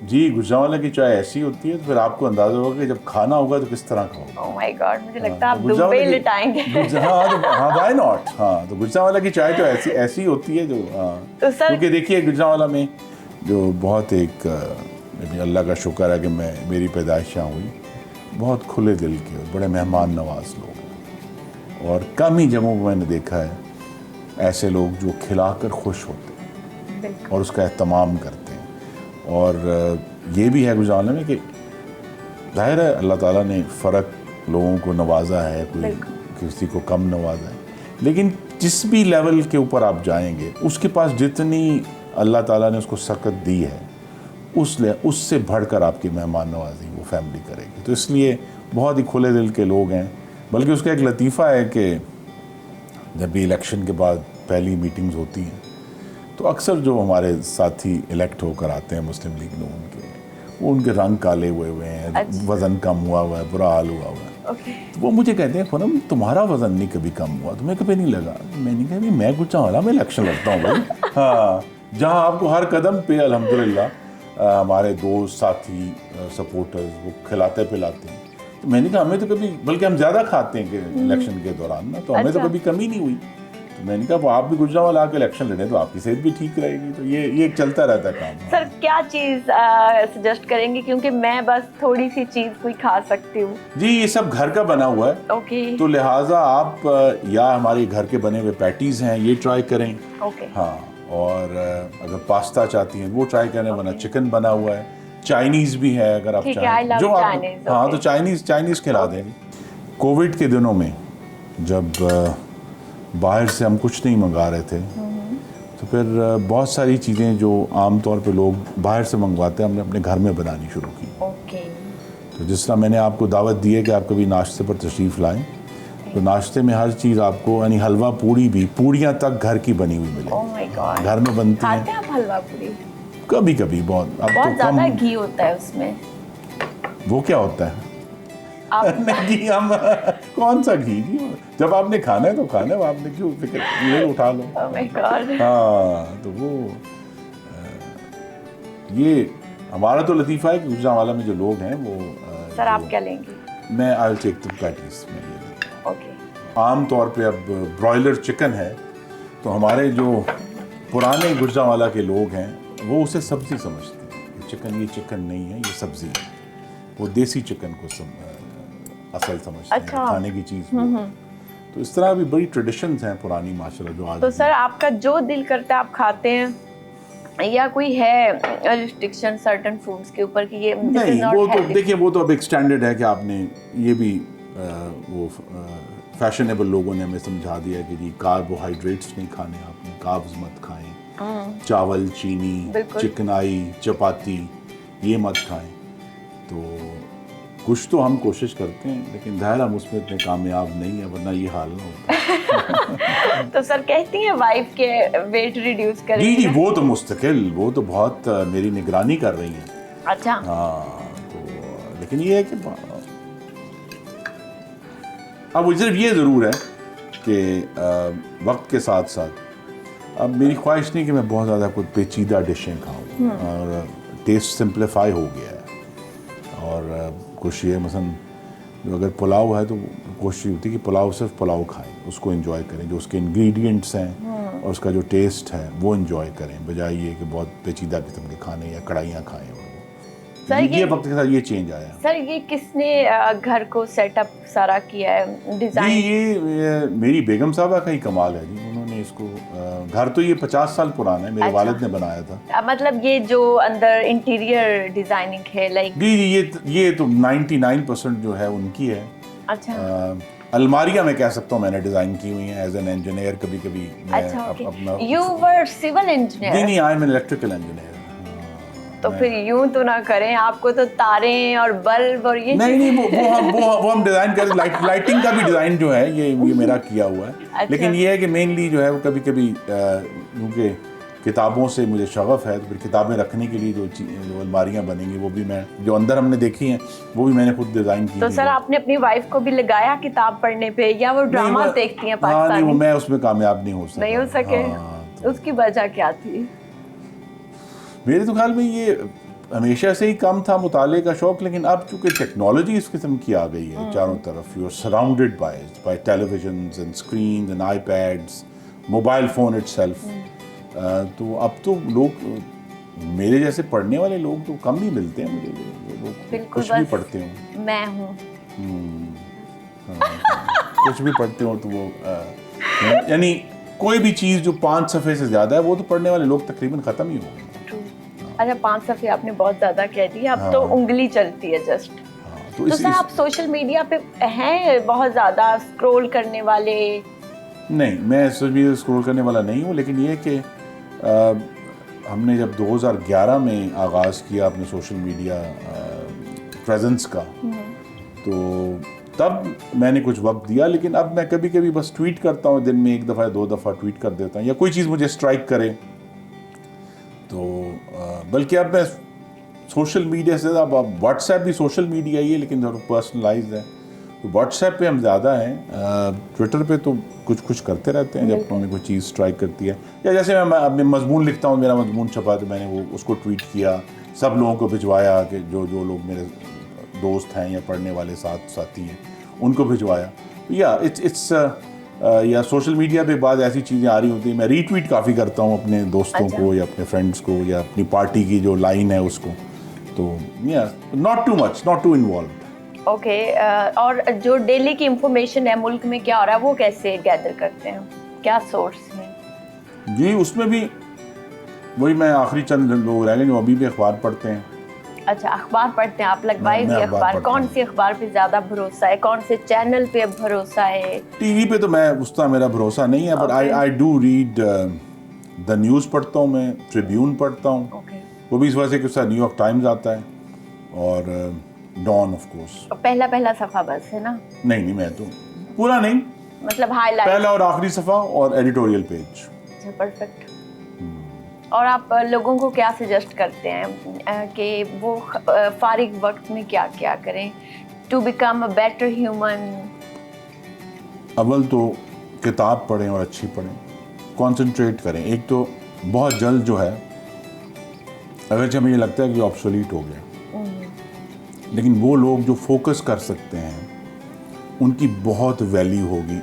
जी, गुजरांवाला की चाय ऐसी होती है, तो फिर आपको अंदाजा होगा कि जब खाना होगा तो किस तरह खाओगे। ओह माय गॉड, मुझे लगता है आप दुबई लिटाएंगे। हाँ, व्हाई नॉट। हाँ, तो गुजरांवाला की चाय तो ऐसी होती है जो, तो सर, क्योंकि देखिए गुजरांवाला में जो बहुत एक اللہ کا شکر ہے کہ میری پیدائش یہاں ہوئی. بہت کھلے دل کے اور بڑے مہمان نواز لوگ ہیں, اور کم ہی جگہوں میں نے دیکھا ہے ایسے لوگ جو کھلا کر خوش ہوتے ہیں اور اس کا اہتمام کرتے ہیں. اور یہ بھی ہے گجرانوالا میں کہ ظاہر ہے اللہ تعالیٰ نے فرق لوگوں کو نوازا ہے, کوئی کسی کو کم نوازا ہے, لیکن جس بھی لیول کے اوپر آپ جائیں گے اس کے پاس جتنی اللہ تعالیٰ نے اس کو سکت دی ہے اس سے بڑھ کر آپ کی مہمان نوازی وہ فیملی کرے گی. تو اس لیے بہت ہی کھلے دل کے لوگ ہیں. بلکہ اس کا ایک لطیفہ ہے کہ جب بھی الیکشن کے بعد پہلی میٹنگز ہوتی ہیں تو اکثر جو ہمارے ساتھی الیکٹ ہو کر آتے ہیں مسلم لیگ نون کے, وہ ان کے رنگ کالے ہوئے ہیں, وزن کم ہوا ہے, برا حال ہوا ہے. تو وہ مجھے کہتے ہیں خنم تمہارا وزن نہیں کبھی کم ہوا, تمہیں کبھی نہیں لگا؟ میں نے کہا میں گجرانوالا میں الیکشن لڑتا ہوں بھائی. ہاں, جہاں آپ کو ہر قدم پہ الحمدللہ ہمارے دوست ساتھی سپورٹرز وہ کھلاتے پلاتے ہیں. تو میں نے کہا ہمیں تو کبھی, بلکہ ہم زیادہ کھاتے ہیں کہ الیکشن کے دوران نا, تو ہمیں تو کبھی کمی نہیں ہوئی. تو میں نے کہا وہ آپ بھی گجرانوالا آ کے الیکشن لڑیں تو آپ کی صحت بھی ٹھیک رہے گی. تو یہ ایک چلتا رہتا ہے کام. سر کیا چیز سجیسٹ کریں گے, کیونکہ میں بس تھوڑی سی چیز کوئی کھا سکتی ہوں. جی یہ سب گھر کا بنا ہوا ہے, اوکے, تو لہٰذا آپ یا ہمارے گھر کے بنے ہوئے پیٹیز ہیں یہ ٹرائی کریں. اوکے, ہاں, اور اگر پاستا چاہتی ہیں وہ ٹرائی کریں, ورنہ چکن بنا ہوا ہے, چائنیز بھی ہے اگر آپ چاہیں جو آپ. ہاں تو چائنیز کھلا دیں گے. کووڈ کے دنوں میں جب باہر سے ہم کچھ نہیں منگا رہے تھے تو پھر بہت ساری چیزیں جو عام طور پہ لوگ باہر سے منگواتے ہیں ہم نے اپنے گھر میں بنانی شروع کی. اوکے, تو جس طرح میں نے آپ کو دعوت دی ہے کہ آپ کبھی ناشتے پر تشریف لائیں, تو ناشتے میں ہر چیز آپ کو, یعنی حلوہ پوڑی بھی, پوڑیاں تک گھر کی بنی ہوئی ملے. اوہ مائی گاڈ, گھر میں بنتی ہیں. کھاتے ہیں آپ حلوہ پوری؟ کبھی کبھی بہت. اب بہت تو زیادہ کم. گھی ہوتا ہے اس میں. وہ کیا ہوتا ہے؟ آپ گھی ہم کون سا گھی؟ جب آپ نے کھانا ہے تو کھانا ہے, آپ نے کیوں فکر, یہ اٹھا لو. اوہ مائی گاڈ. ہاں, تو وہ یہ ہمارا تو لطیفہ ہے کہ گجرانوالا میں جو لوگ ہیں وہ. سر آپ کیا لیں گے؟ میں آئی ٹیک دی پیٹیز میں یہ لیں گے. اوکے. عام طور پہ اب برائلر چکن ہے تو ہمارے جو پرانے گجرانوالا کے لوگ ہیں وہ اسے سبزی سمجھتے ہیں. یہ چکن نہیں ہے, یہ سبزی ہے. وہ دیسی چکن کو اصل سمجھتے ہیں, کھانے کی چیز. تو اس طرح بھی بڑی ٹریڈیشنز ہیں پرانی ماشاءاللہ جو آج. تو سر آپ کا جو دل کرتا ہے آپ کھاتے ہیں, یا کوئی ہے ریسٹرکشن سرٹن فوڈز کے اوپر کہ یہ نہیں؟ وہ تو دیکھیے وہ تو اب ایک اسٹینڈرڈ ہے کہ آپ نے یہ بھی وہ فیشنیبل لوگوں نے ہمیں سمجھا دیا کہ جی کاربوہائیڈریٹس نہیں کھانے, آپ نے کاربز مت کھائیں, چاول, چینی, چکنائی, چپاتی یہ مت کھائیں. تو کچھ تو ہم کوشش کرتے ہیں لیکن ظاہر ہم اس میں اتنے کامیاب نہیں ہیں, ورنہ یہ حال نہ ہوتا. تو سر کہتی ہیں وائف کے ویٹ ریڈیوس کریں؟ جی وہ تو مستقل, وہ تو بہت میری نگرانی کر رہی ہیں. اچھا. ہاں, تو لیکن یہ ہے کہ اب صرف یہ ضرور ہے کہ وقت کے ساتھ ساتھ اب میری خواہش نہیں کہ میں بہت زیادہ کوئی پیچیدہ ڈشیں کھاؤں, اور ٹیسٹ سمپلیفائی ہو گیا ہے. اور کوشش یہ مثلا جو اگر پلاؤ ہے تو کوشش ہوتی ہے کہ پلاؤ صرف پلاؤ کھائیں, اس کو انجوائے کریں, جو اس کے انگریڈینٹس ہیں اور اس کا جو ٹیسٹ ہے وہ انجوائے کریں, بجائے یہ کہ بہت پیچیدہ قسم کے کھانے یا کڑھائیاں کھائیں. یہ وقت کے ساتھ یہ چینج آیا. سر یہ کس نے گھر کو سیٹ اپ سارا کیا ہے, ڈیزائن؟ جی یہ میری بیگم صاحبہ کا ہی کمال ہے جی. انہوں نے اس کو, گھر تو یہ 50 سال پرانا ہے, میرے والد نے بنایا تھا. مطلب یہ جو اندر انٹیریئر ڈیزائننگ ہے لائک؟ جی یہ تو 99% جو ہے ان کی ہے. اچھا. الماریاں میں کہہ سکتا ہوں میں نے ڈیزائن کی ہوئی ہیں ایز این انجینئر. کبھی کبھی اپنا یو ور سول انجینئر؟ نہیں I am an electrical engineer. تو پھر یوں تو نہ کریں, آپ کو تو تاریں اور بلب اور یہ نہیں وہ ہم ڈیزائن کریں. لائٹنگ کا بھی ڈیزائن جو ہے یہ میرا کیا ہوا ہے. لیکن یہ ہے کہ مینلی جو ہے وہ کبھی کبھی کیونکہ کتابوں سے مجھے شغف ہے, تو پھر کتابیں رکھنے کے لیے جو الماریاں بنیں گی وہ بھی میں جو اندر ہم نے دیکھی ہیں وہ بھی میں نے خود ڈیزائن کی. تو سر آپ نے اپنی وائف کو بھی لگایا کتاب پڑھنے پہ, یا وہ ڈرامہ دیکھتی ہیں پاکستانی؟ نہیں, میں اس میں کامیاب نہیں ہو سکا. نہیں ہو سکے؟ اس کی وجہ کیا تھی؟ میرے تو خیال میں یہ ہمیشہ سے ہی کم تھا مطالعے کا شوق, لیکن اب چونکہ ٹیکنالوجی اس قسم کی آ گئی ہے چاروں طرف, you are surrounded by televisions and screens and iPads, mobile phone itself, تو اب تو لوگ मेरे जैसे पढ़ने वाले लोग तो कम ही मिलते हैं मुझे, जो लोग बिल्कुल, कुछ भी बस पढ़ते हो। मैं हूँ। कुछ भी पढ़ते हो तो वो यानी कोई भी चीज़ जो 5 सफ़े से ज़्यादा है वो तो पढ़ने वाले लोग तकरीबन ख़त्म ही हो गए। अच्छा, 5 सफ़े आपने बहुत ज़्यादा कह दी, अब तो उंगली चलती है जस्ट। तो सर आप सोशल मीडिया पे हैं बहुत ज़्यादा स्क्रॉल करने वाले? नहीं, मैं सोशल मीडिया स्क्रॉल करने वाला नहीं हूँ, लेकिन ये कि हमने जब 2011 में आगाज़ किया अपने सोशल मीडिया प्रेजेंस का, तो तब मैंने कुछ वक्त दिया, लेकिन अब मैं कभी कभी बस ट्वीट करता हूँ, दिन में 1 दफ़ा 2 दफ़ा ट्वीट कर देता हूँ, या कोई चीज़ मुझे स्ट्राइक करे तो बल्कि अब मैं सोशल मीडिया से अब व्हाट्सएप भी सोशल मीडिया ही है, लेकिन थोड़ा पर्सनलाइज्ड है, तो व्हाट्सएप पे हम ज़्यादा हैं। ट्विटर पे तो कुछ करते रहते हैं जब हमें कोई चीज़ स्ट्राइक करती है, या जैसे मैं अपने मजमून लिखता हूँ, मेरा मजमून छपा तो मैंने वो उसको ट्वीट किया, सब लोगों को भिजवाया कि जो लोग मेरे दोस्त हैं या पढ़ने वाले साथी हैं उनको भिजवाया। या इट्स या सोशल मीडिया पे बाद ऐसी चीज़ें आ रही होती हैं, मैं रीट्वीट काफ़ी करता हूँ अपने दोस्तों को या अपने फ्रेंड्स को या अपनी पार्टी की जो लाइन है उसको, तो या not too much, not to involve. Okay, और जो डेली की इंफॉर्मेशन है मुल्क में क्या हो रहा है वो कैसे गैदर करते हैं, क्या सोर्स है? जी, उसमें भी वही, मैं आखिरी चंद लोग रह गए जो अभी भी अखबार पढ़ते हैं। अच्छा, अखबार पढ़ते हैं आप, लगवाए हुए अखबार? कौन सी अखबार पे ज़्यादा भरोसा है, कौन से चैनल पे भरोसा है? टीवी पे तो मैं उसका मेरा भरोसा नहीं है, but I do read the news पढ़ता हूँ, मैं ट्रिब्यून पढ़ता हूँ, वो भी इस वजह से कि उसका न्यूयॉर्क टाइम्स आता है, और डॉन ऑफ कोर्स। पहला सफ़ा बस है ना? नहीं, मैं तो पूरा नहीं, मतलब हाईलाइट, पहला और आखिरी सफ़ा और एडिटोरियल पेज। अच्छा, परफेक्ट। और आप लोगों को क्या सजेस्ट करते हैं कि वो फारिग वक्त में क्या क्या करें to become a better human? अव्वल तो किताब पढ़ें और अच्छी पढ़ें, कंसंट्रेट करें। एक तो बहुत जल्द जो है, अगर मुझे लगता है कि ऑब्सोलीट हो गया, लेकिन वो लोग जो फोकस कर सकते हैं उनकी बहुत वैल्यू होगी,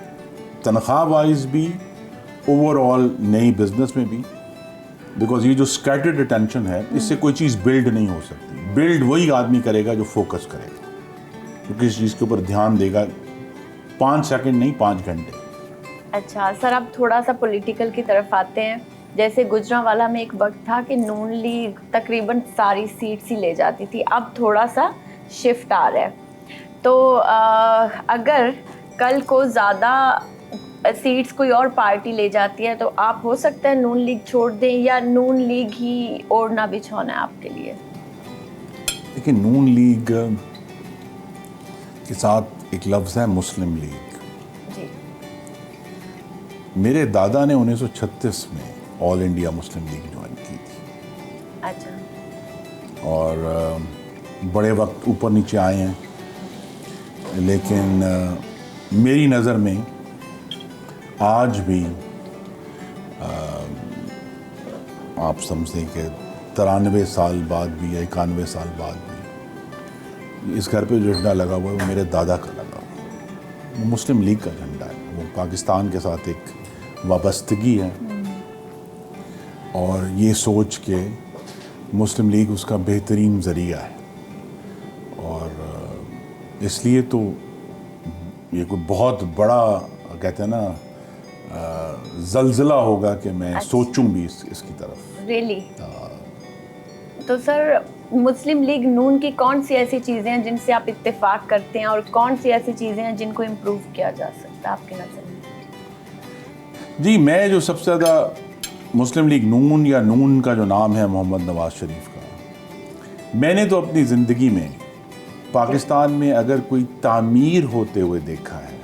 तनख्वाह वाइज भी, ओवरऑल नई बिजनेस में भी, बिकॉज ये जो स्कैटर्ड अटेंशन है, इससे कोई चीज़ बिल्ड नहीं हो सकती। बिल्ड वही आदमी करेगा जो फोकस करेगा, जो किसी चीज़ के ऊपर ध्यान देगा, 5 सेकंड नहीं 5 घंटे। अच्छा सर, अब थोड़ा सा पॉलिटिकल की तरफ आते हैं। जैसे गुजरांवाला में एक वक्त था कि नून लीग तकरीबन सारी सीट्स ही ले जाती थी, अब थोड़ा सा शिफ्ट आ रहा है। तो अगर कल को ज़्यादा सीट्स कोई और पार्टी ले जाती है तो आप हो सकता है नून लीग छोड़ दें, या नून लीग ही ओढ़ना बिछौना है आपके लिए? देखिए, नून लीग के साथ एक लफ्ज़ है मुस्लिम लीग। जी। मेरे दादा ने 1936 में all India Muslim league join की थी। अच्छा। और बड़े वक्त ऊपर नीचे आए हैं, लेकिन मेरी नज़र में आज भी आप समझें कि 93 साल बाद भी या 91 साल बाद भी इस घर पे जो झंडा लगा हुआ है वो मेरे दादा का लगा हुआ है, वो मुस्लिम लीग का झंडा है। वो पाकिस्तान के साथ एक वाबस्तगी है, और ये सोच के मुस्लिम लीग उसका बेहतरीन ज़रिया है, और इसलिए तो ये कोई बहुत बड़ा, कहते हैं ना, ज़लज़ला होगा कि मैं सोचूं भी इसकी तरफ। रियली? तो सर, मुस्लिम लीग नून की कौन सी ऐसी चीज़ें हैं जिनसे आप इत्तेफाक करते हैं, और कौन सी ऐसी चीज़ें हैं जिनको इम्प्रूव किया जा सकता है आपकी नज़र में? जी, मैं जो सबसे ज़्यादा मुस्लिम लीग नून, या नून का जो नाम है मोहम्मद नवाज शरीफ का, मैंने तो अपनी ज़िंदगी में पाकिस्तान में अगर कोई तामीर होते हुए देखा है,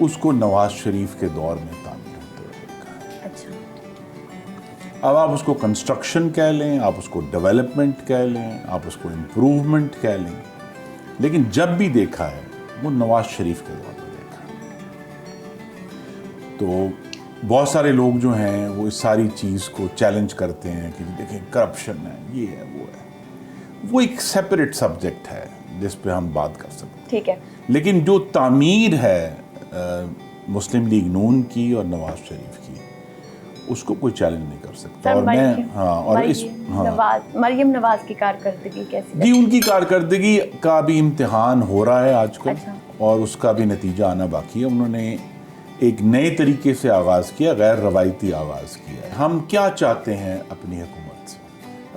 उसको नवाज शरीफ के दौर में तामीर होते हुए देखा है। अच्छा। अब आप उसको कंस्ट्रक्शन कह लें, आप उसको डेवलपमेंट कह लें, आप उसको इम्प्रूवमेंट कह लें, लेकिन जब भी देखा है वो नवाज शरीफ के दौर में देखा है। तो बहुत सारे लोग जो हैं वो इस सारी चीज़ को चैलेंज करते हैं कि देखें करप्शन है, ये है, वो है। वो एक सेपरेट सब्जेक्ट है जिस पे हम बात कर सकते हैं, ठीक है। लेकिन जो तामीर है मुस्लिम लीग नून की और नवाज शरीफ की, اس کو کوئی چیلنج نہیں کر سکتا. سر اور میں اور اس مریم نواز کی کارکردگی کیسی؟ جی ان کی کارکردگی کا بھی امتحان ہو رہا ہے آج کل. اچھا. اور اس کا بھی نتیجہ آنا باقی ہے. انہوں نے ایک نئے طریقے سے آغاز کیا, غیر روایتی آغاز کیا. ہم کیا چاہتے ہیں اپنی حکومت سے؟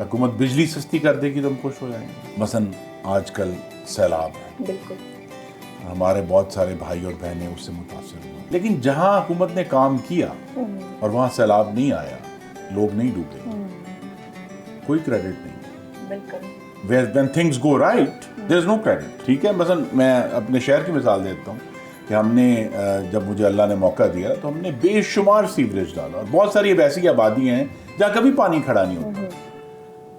حکومت بجلی سستی کر دے گی تو ہم خوش ہو جائیں گے. مثلا آج کل سیلاب ہے, بالکل ہمارے بہت سارے بھائی اور بہنیں اس سے متاثر ہوئے, لیکن جہاں حکومت نے کام کیا اور وہاں سیلاب نہیں آیا, لوگ نہیں ڈوبے, کوئی کریڈٹ نہیں. بالکل. when things go right there is no credit. ٹھیک ہے, مثلا میں اپنے شہر کی مثال دیتا ہوں کہ ہم نے جب مجھے اللہ نے موقع دیا تو ہم نے بے شمار سیوریج ڈالا, اور بہت ساری اب ایسی آبادیاں ہیں جہاں کبھی پانی کھڑا نہیں ہوتا.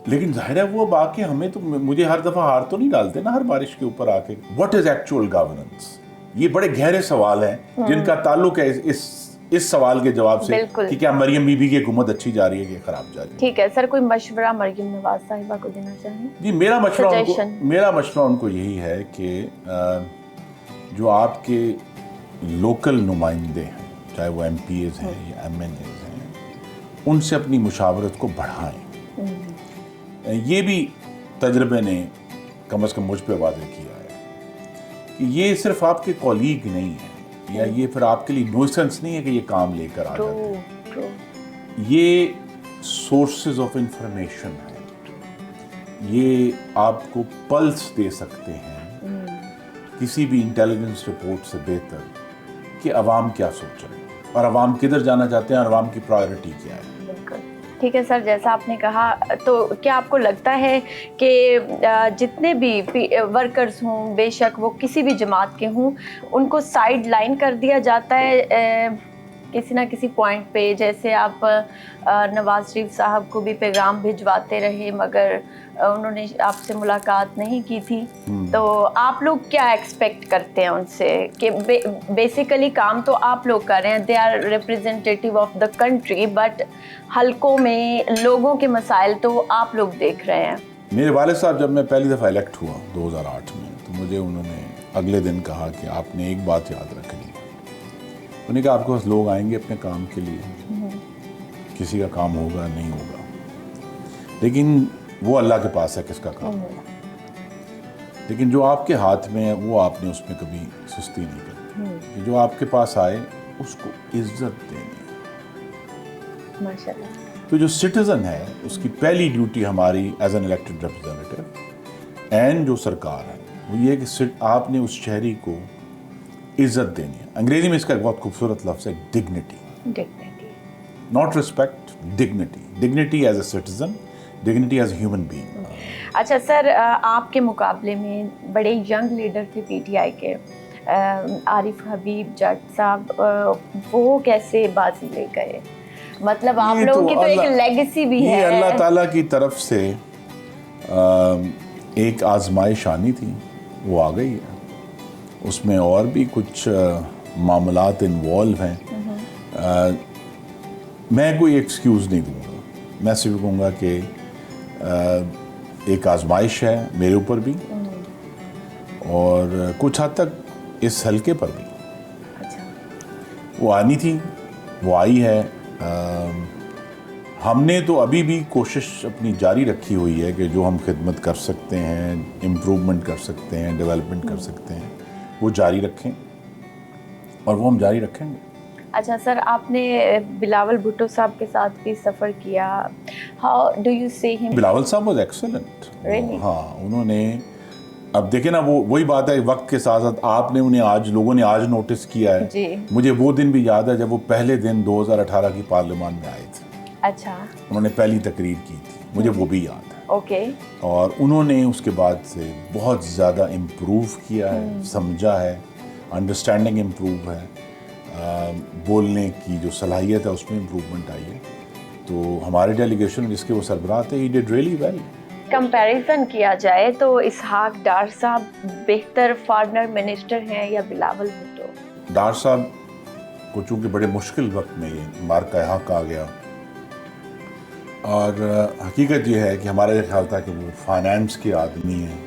لیکن ظاہر ہے وہ باقی ہمیں تو, مجھے ہر دفعہ ہار تو نہیں ڈالتے نا ہر بارش کے اوپر آ کے. What is actual governance? یہ بڑے گہرے سوال ہیں جن کا تعلق ہے اس سوال کے جواب سے کہ کیا مریم بی بی کی حکومت اچھی جا رہی ہے کہ خراب جا رہی ہے. ٹھیک ہے سر, کوئی مشورہ مریم نواز صاحبہ کو دینا چاہیں؟ جی میرا مشورہ ان کو یہی ہے کہ جو آپ کے لوکل نمائندے ہیں, چاہے وہ ایم پی ایز ہیں یا ایم این ایز ہیں, ان سے اپنی مشاورت کو بڑھائیں. یہ بھی تجربے نے کم از کم مجھ پہ واضح کیا ہے کہ یہ صرف آپ کے کولیگ نہیں ہیں, یا یہ پھر آپ کے لیے نوسنس نہیں ہے کہ یہ کام لے کر آ جاتے ہیں. یہ سورسز آف انفارمیشن ہیں, یہ آپ کو پلس دے سکتے ہیں کسی بھی انٹیلیجنس رپورٹ سے بہتر کہ عوام کیا سوچ رہے ہیں اور عوام کدھر جانا چاہتے ہیں اور عوام کی پرائیورٹی کیا ہے. ٹھیک ہے سر, جیسا آپ نے کہا, تو کیا آپ کو لگتا ہے کہ جتنے بھی ورکرز ہوں, بے شک وہ کسی بھی جماعت کے ہوں, ان کو سائیڈ لائن کر دیا جاتا ہے کسی نہ کسی پوائنٹ پہ؟ جیسے آپ نواز شریف صاحب کو بھی پیغام بھجواتے رہے مگر انہوں نے آپ سے ملاقات نہیں کی تھی, تو آپ لوگ کیا ایکسپیکٹ کرتے ہیں ان سے کہ بیسیکلی کام تو آپ لوگ کر رہے ہیں, they are representative of the country, but حلقوں میں لوگوں کے مسائل تو آپ لوگ دیکھ رہے ہیں. میرے والد صاحب جب میں پہلی دفعہ الیکٹ ہوا 2008 میں, تو مجھے انہوں نے اگلے دن کہا کہ آپ نے ایک بات یاد رکھنی. انہوں نے کہا آپ کے پاس لوگ آئیں گے اپنے کام کے لیے, کسی کا کام ہوگا نہیں ہوگا, لیکن وہ اللہ کے پاس ہے کس کا کام ہوگا. لیکن جو آپ کے ہاتھ میں ہے وہ آپ نے اس میں کبھی سستی نہیں کرنی, کہ جو آپ کے پاس آئے اس کو عزت دینی. ماشاءاللہ. تو جو سٹیزن ہے اس کی پہلی ڈیوٹی ہماری as an elected representative and جو سرکار ہے وہ یہ ہے کہ آپ نے اس شہری کو عزت دینی ہے. انگریزی میں اس کا ایک بہت خوبصورت لفظ ہے dignity. Not respect, dignity. Dignity as a citizen, dignity as a human being. اچھا سر, آپ کے مقابلے میں بڑے ینگ لیڈر تھے پی ٹی آئی کے, عارف حبیب جٹ صاحب, وہ کیسے بازی لے گئے؟ مطلب آپ لوگوں کی تو ایک لیگیسی بھی ہے. یہ اللہ تعالیٰ کی طرف سے ایک آزمائش آنی تھی, وہ آ گئی ہے. اس میں اور بھی کچھ معاملات انوالو ہیں. میں کوئی ایکسکیوز نہیں دوں گا, میں صرف کہوں گا کہ ایک آزمائش ہے میرے اوپر بھی اور کچھ حد تک اس حلقے پر بھی. وہ آنی تھی, وہ آئی ہے. ہم نے تو ابھی بھی کوشش اپنی جاری رکھی ہوئی ہے کہ جو ہم خدمت کر سکتے ہیں, امپروومنٹ کر سکتے ہیں, ڈیولپمنٹ کر سکتے ہیں, وہ جاری رکھیں اور وہ ہم جاری رکھیں گے. اچھا سر, آپ نے بلاول بھٹو صاحب کے ساتھ بھی سفر کیا. ہاؤ ڈو یو سی ہم؟ بلاول صاحب واز ایکسلنٹ. ہاں, انہوں نے, اب دیکھیں نا, وہی بات ہے, وقت کے ساتھ ساتھ آپ نے انہیں آج, لوگوں نے آج نوٹس کیا ہے. جی. مجھے وہ دن بھی یاد ہے جب وہ پہلے دن 2018 کی پارلیمان میں آئے تھے. اچھا. انہوں نے پہلی تقریر کی تھی, مجھے وہ بھی یاد ہے. اوکے. اور انہوں نے اس کے بعد سے بہت زیادہ امپروو کیا ہے, سمجھا ہے, انڈرسٹینڈنگ امپروو ہے, بولنے کی جو صلاحیت ہے اس میں امپروومنٹ آئی ہے. تو ہمارے ڈیلیگیشن جس کے وہ سربراہ تھے, he did really well. Comparison کیا جائے تو اسحاق ڈار صاحب بہتر فارنر منسٹر ہیں یا بلاول بھٹو؟ ڈار صاحب کو چونکہ بڑے مشکل وقت میں یہ مارکہ حق آ گیا, اور حقیقت یہ ہے کہ ہمارا یہ خیال تھا کہ وہ فائنانس کے آدمی ہیں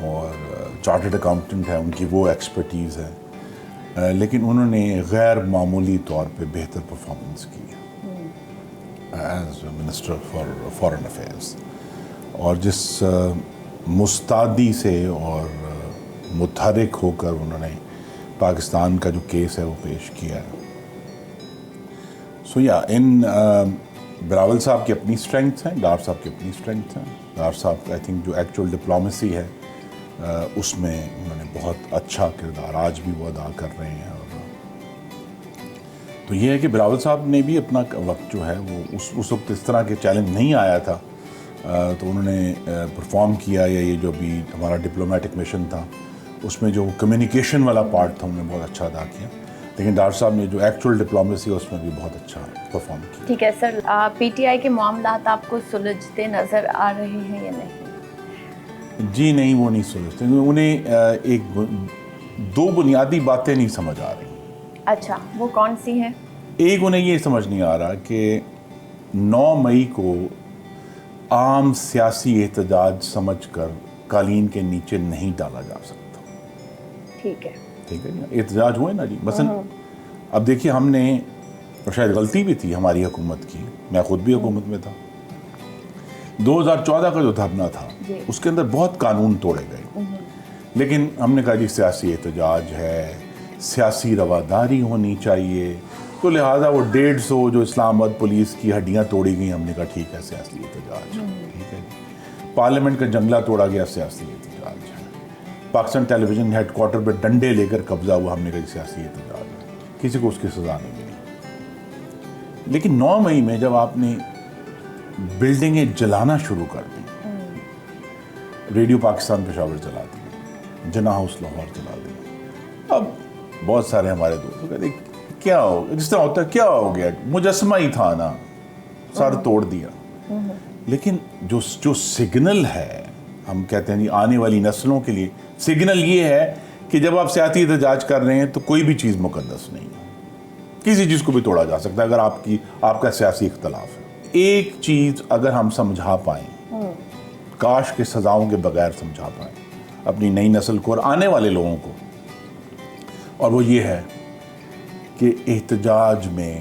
اور چارٹرڈ اکاؤنٹنٹ ہیں, ان کی وہ ایکسپرٹیز ہے, لیکن انہوں نے غیر معمولی طور پہ بہتر پرفارمنس کی. As minister for foreign affairs, اور جس مستعدی سے اور متحرک ہو کر انہوں نے پاکستان کا جو کیس ہے وہ پیش کیا ہے. سو یا ان بلاول صاحب کی اپنی اسٹرینگتھ ہیں، ڈار صاحب کی اپنی اسٹرینگتھ ہیں. ڈار صاحب آئی تھنک جو ایکچوئل ڈپلومیسی ہے اس میں انہوں نے بہت اچھا کردار آج بھی وہ ادا کر رہے ہیں. اور تو یہ ہے کہ بلاول صاحب نے بھی اپنا وقت جو ہے وہ اس وقت اس طرح کے چیلنج نہیں آیا تھا تو انہوں نے پرفارم کیا. یا یہ جو بھی ہمارا ڈپلومیٹک مشن تھا اس میں جو کمیونیکیشن والا پارٹ تھا انہوں نے بہت اچھا ادا کیا. لیکن ڈار صاحب نے جو ایکچوئل ڈپلومیسی ہے اس میں بھی بہت اچھا پرفارم کیا. ٹھیک ہے سر، پی ٹی آئی کے معاملات آپ کو سلجھتے نظر آ رہے ہیں یا نہیں؟ جی نہیں، وہ نہیں سمجھتے. انہیں ایک دو بنیادی باتیں نہیں سمجھ آ رہی. اچھا، وہ کون سی ہیں؟ ایک انہیں یہ سمجھ نہیں آ رہا کہ 9 مئی کو عام سیاسی احتجاج سمجھ کر قالین کے نیچے نہیں ڈالا جا سکتا. ٹھیک ہے جی، احتجاج ہوئے نا جی. مثلا اب دیکھیے ہم نے، اور شاید غلطی بھی تھی ہماری حکومت کی، میں خود بھی حکومت میں تھا، 2014 کا جو دھرنا تھا اس کے اندر بہت قانون توڑے گئے. لیکن ہم نے کہا جی سیاسی احتجاج ہے، سیاسی رواداری ہونی چاہیے، تو لہٰذا وہ 150 جو اسلام آباد پولیس کی ہڈیاں توڑی گئیں، ہم نے کہا ٹھیک ہے سیاسی احتجاج ہے. ٹھیک ہے، پارلیمنٹ کا جنگلہ توڑا گیا، سیاسی احتجاج ہے. پاکستان ٹیلی ویژن ہیڈ کوارٹر پہ ڈنڈے لے کر قبضہ ہوا، ہم نے کہا سیاسی احتجاج ہے. کسی کو اس کی سزا نہیں ملی. لیکن 9 مئی میں جب آپ نے بلڈنگیں جلانا شروع کر دی، ریڈیو پاکستان پشاور جلا دی، جناح ہاؤس لاہور جلا دی، اب بہت سارے ہمارے دوست کہتے کیا ہو، جس طرح ہوتا ہے کیا ہو گیا، مجسمہ ہی تھا نا، سر توڑ دیا. لیکن جو سگنل ہے، ہم کہتے ہیں آنے والی نسلوں کے لیے سگنل یہ ہے کہ جب آپ سیاسی احتجاج کر رہے ہیں تو کوئی بھی چیز مقدس نہیں ہے، کسی چیز کو بھی توڑا جا سکتا ہے اگر آپ کا سیاسی اختلاف ہے. ایک چیز اگر ہم سمجھا پائیں، کاش کے سزاؤں کے بغیر سمجھا پائیں اپنی نئی نسل کو اور آنے والے لوگوں کو، اور وہ یہ ہے کہ احتجاج میں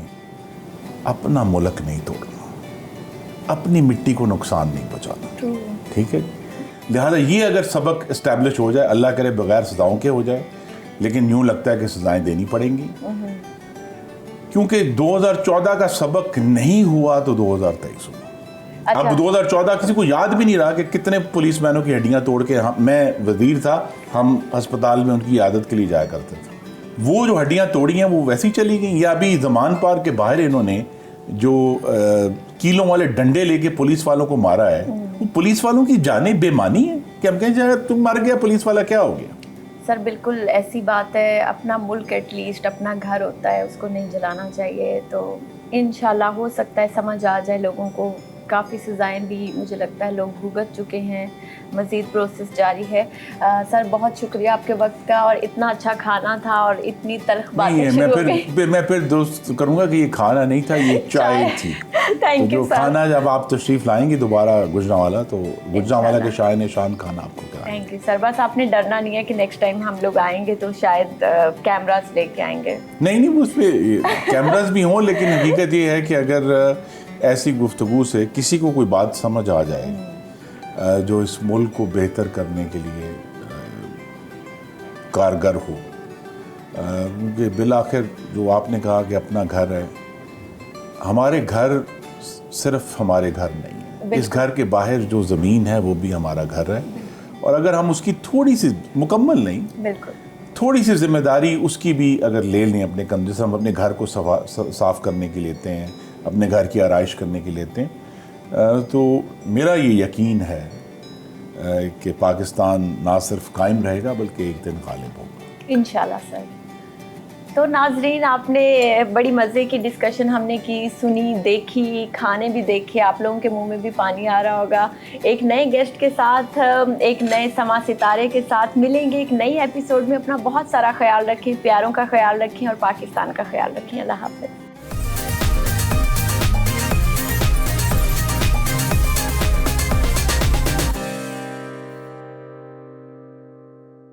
اپنا ملک نہیں توڑنا، اپنی مٹی کو نقصان نہیں پہنچانا. ٹھیک ہے، لہذا یہ اگر سبق اسٹیبلش ہو جائے، اللہ کرے بغیر سزاؤں کے ہو جائے، لیکن یوں لگتا ہے کہ سزائیں دینی پڑیں گی، کیونکہ 2014 کا سبق نہیں ہوا تو 2023 ہوا. اب 2014 کسی کو یاد بھی نہیں رہا کہ کتنے پولیس مینوں کی ہڈیاں توڑ کے، میں وزیر تھا، ہم ہسپتال میں ان کی عیادت کے لیے جایا کرتے تھے. وہ جو ہڈیاں توڑی ہیں وہ ویسی چلی گئیں. یا ابھی زمان پارک کے باہر انہوں نے جو کیلوں والے ڈنڈے لے کے پولیس والوں کو مارا ہے، وہ پولیس والوں کی جانیں بے معنی ہیں کہ ہم کہیں جائے تم مر گیا، پولیس والا کیا ہو گیا. سر بالکل ایسی بات ہے، اپنا ملک ایٹ لیسٹ اپنا گھر ہوتا ہے، اس کو نہیں جلانا چاہیے. تو انشاءاللہ ہو سکتا ہے سمجھ آ جائے لوگوں کو. کافی سزائیں بھی مجھے لگتا ہے لوگ بھگت چکے ہیں، مزید پروسیس جاری ہے. سر بہت شکریہ آپ کے وقت کا، اور اتنا اچھا کھانا تھا اور اتنی تلخ باتیں شروع ہو گئی. میں پھر درست کروں گا کہ یہ کھانا نہیں تھا، یہ چائے تھی. Thank you sir. کھانا جب آپ تشریف لائیں گی دوبارہ گجرانوالہ، تو گجرانوالہ کے شاہ نے شان کھانا آپ کو کھلائیں گے. Thank you sir. بس آپ نے ڈرنا نہیں ہے کہ نیکسٹ ٹائم ہم لوگ آئیں گے تو شاید کیمراز لے کے آئیں گے. نہیں اس پہ کیمراز بھی ہوں، لیکن حقیقت یہ ہے کہ اگر ایسی گفتگو سے کسی کو کوئی بات سمجھ آ جائے جو اس ملک کو بہتر کرنے کے لیے کارگر ہو، کیونکہ بالآخر جو آپ نے کہا کہ اپنا گھر ہے، ہمارے گھر صرف ہمارے گھر نہیں ہے، اس گھر کے باہر جو زمین ہے وہ بھی ہمارا گھر ہے. اور اگر ہم اس کی تھوڑی سی، مکمل نہیں، بالکل تھوڑی سی ذمہ داری اس کی بھی اگر لے لیں اپنے کندھے سے، ہم اپنے گھر کو صاف کرنے کے لیتے ہیں، اپنے گھر کی آرائش کرنے کے لیتے ہیں، تو میرا یہ یقین ہے کہ پاکستان نہ صرف قائم رہے گا بلکہ ایک دن غالب ہوگا انشاءاللہ. سر تو ناظرین، آپ نے بڑی مزے کی ڈسکشن ہم نے کی، سنی، دیکھی، کھانے بھی دیکھے، آپ لوگوں کے منہ میں بھی پانی آ رہا ہوگا. ایک نئے گیسٹ کے ساتھ، ایک نئے سما ستارے کے ساتھ ملیں گے ایک نئی ایپیسوڈ میں. اپنا بہت سارا خیال رکھیں، پیاروں کا خیال رکھیں اور پاکستان کا خیال رکھیں. اللہ حافظ.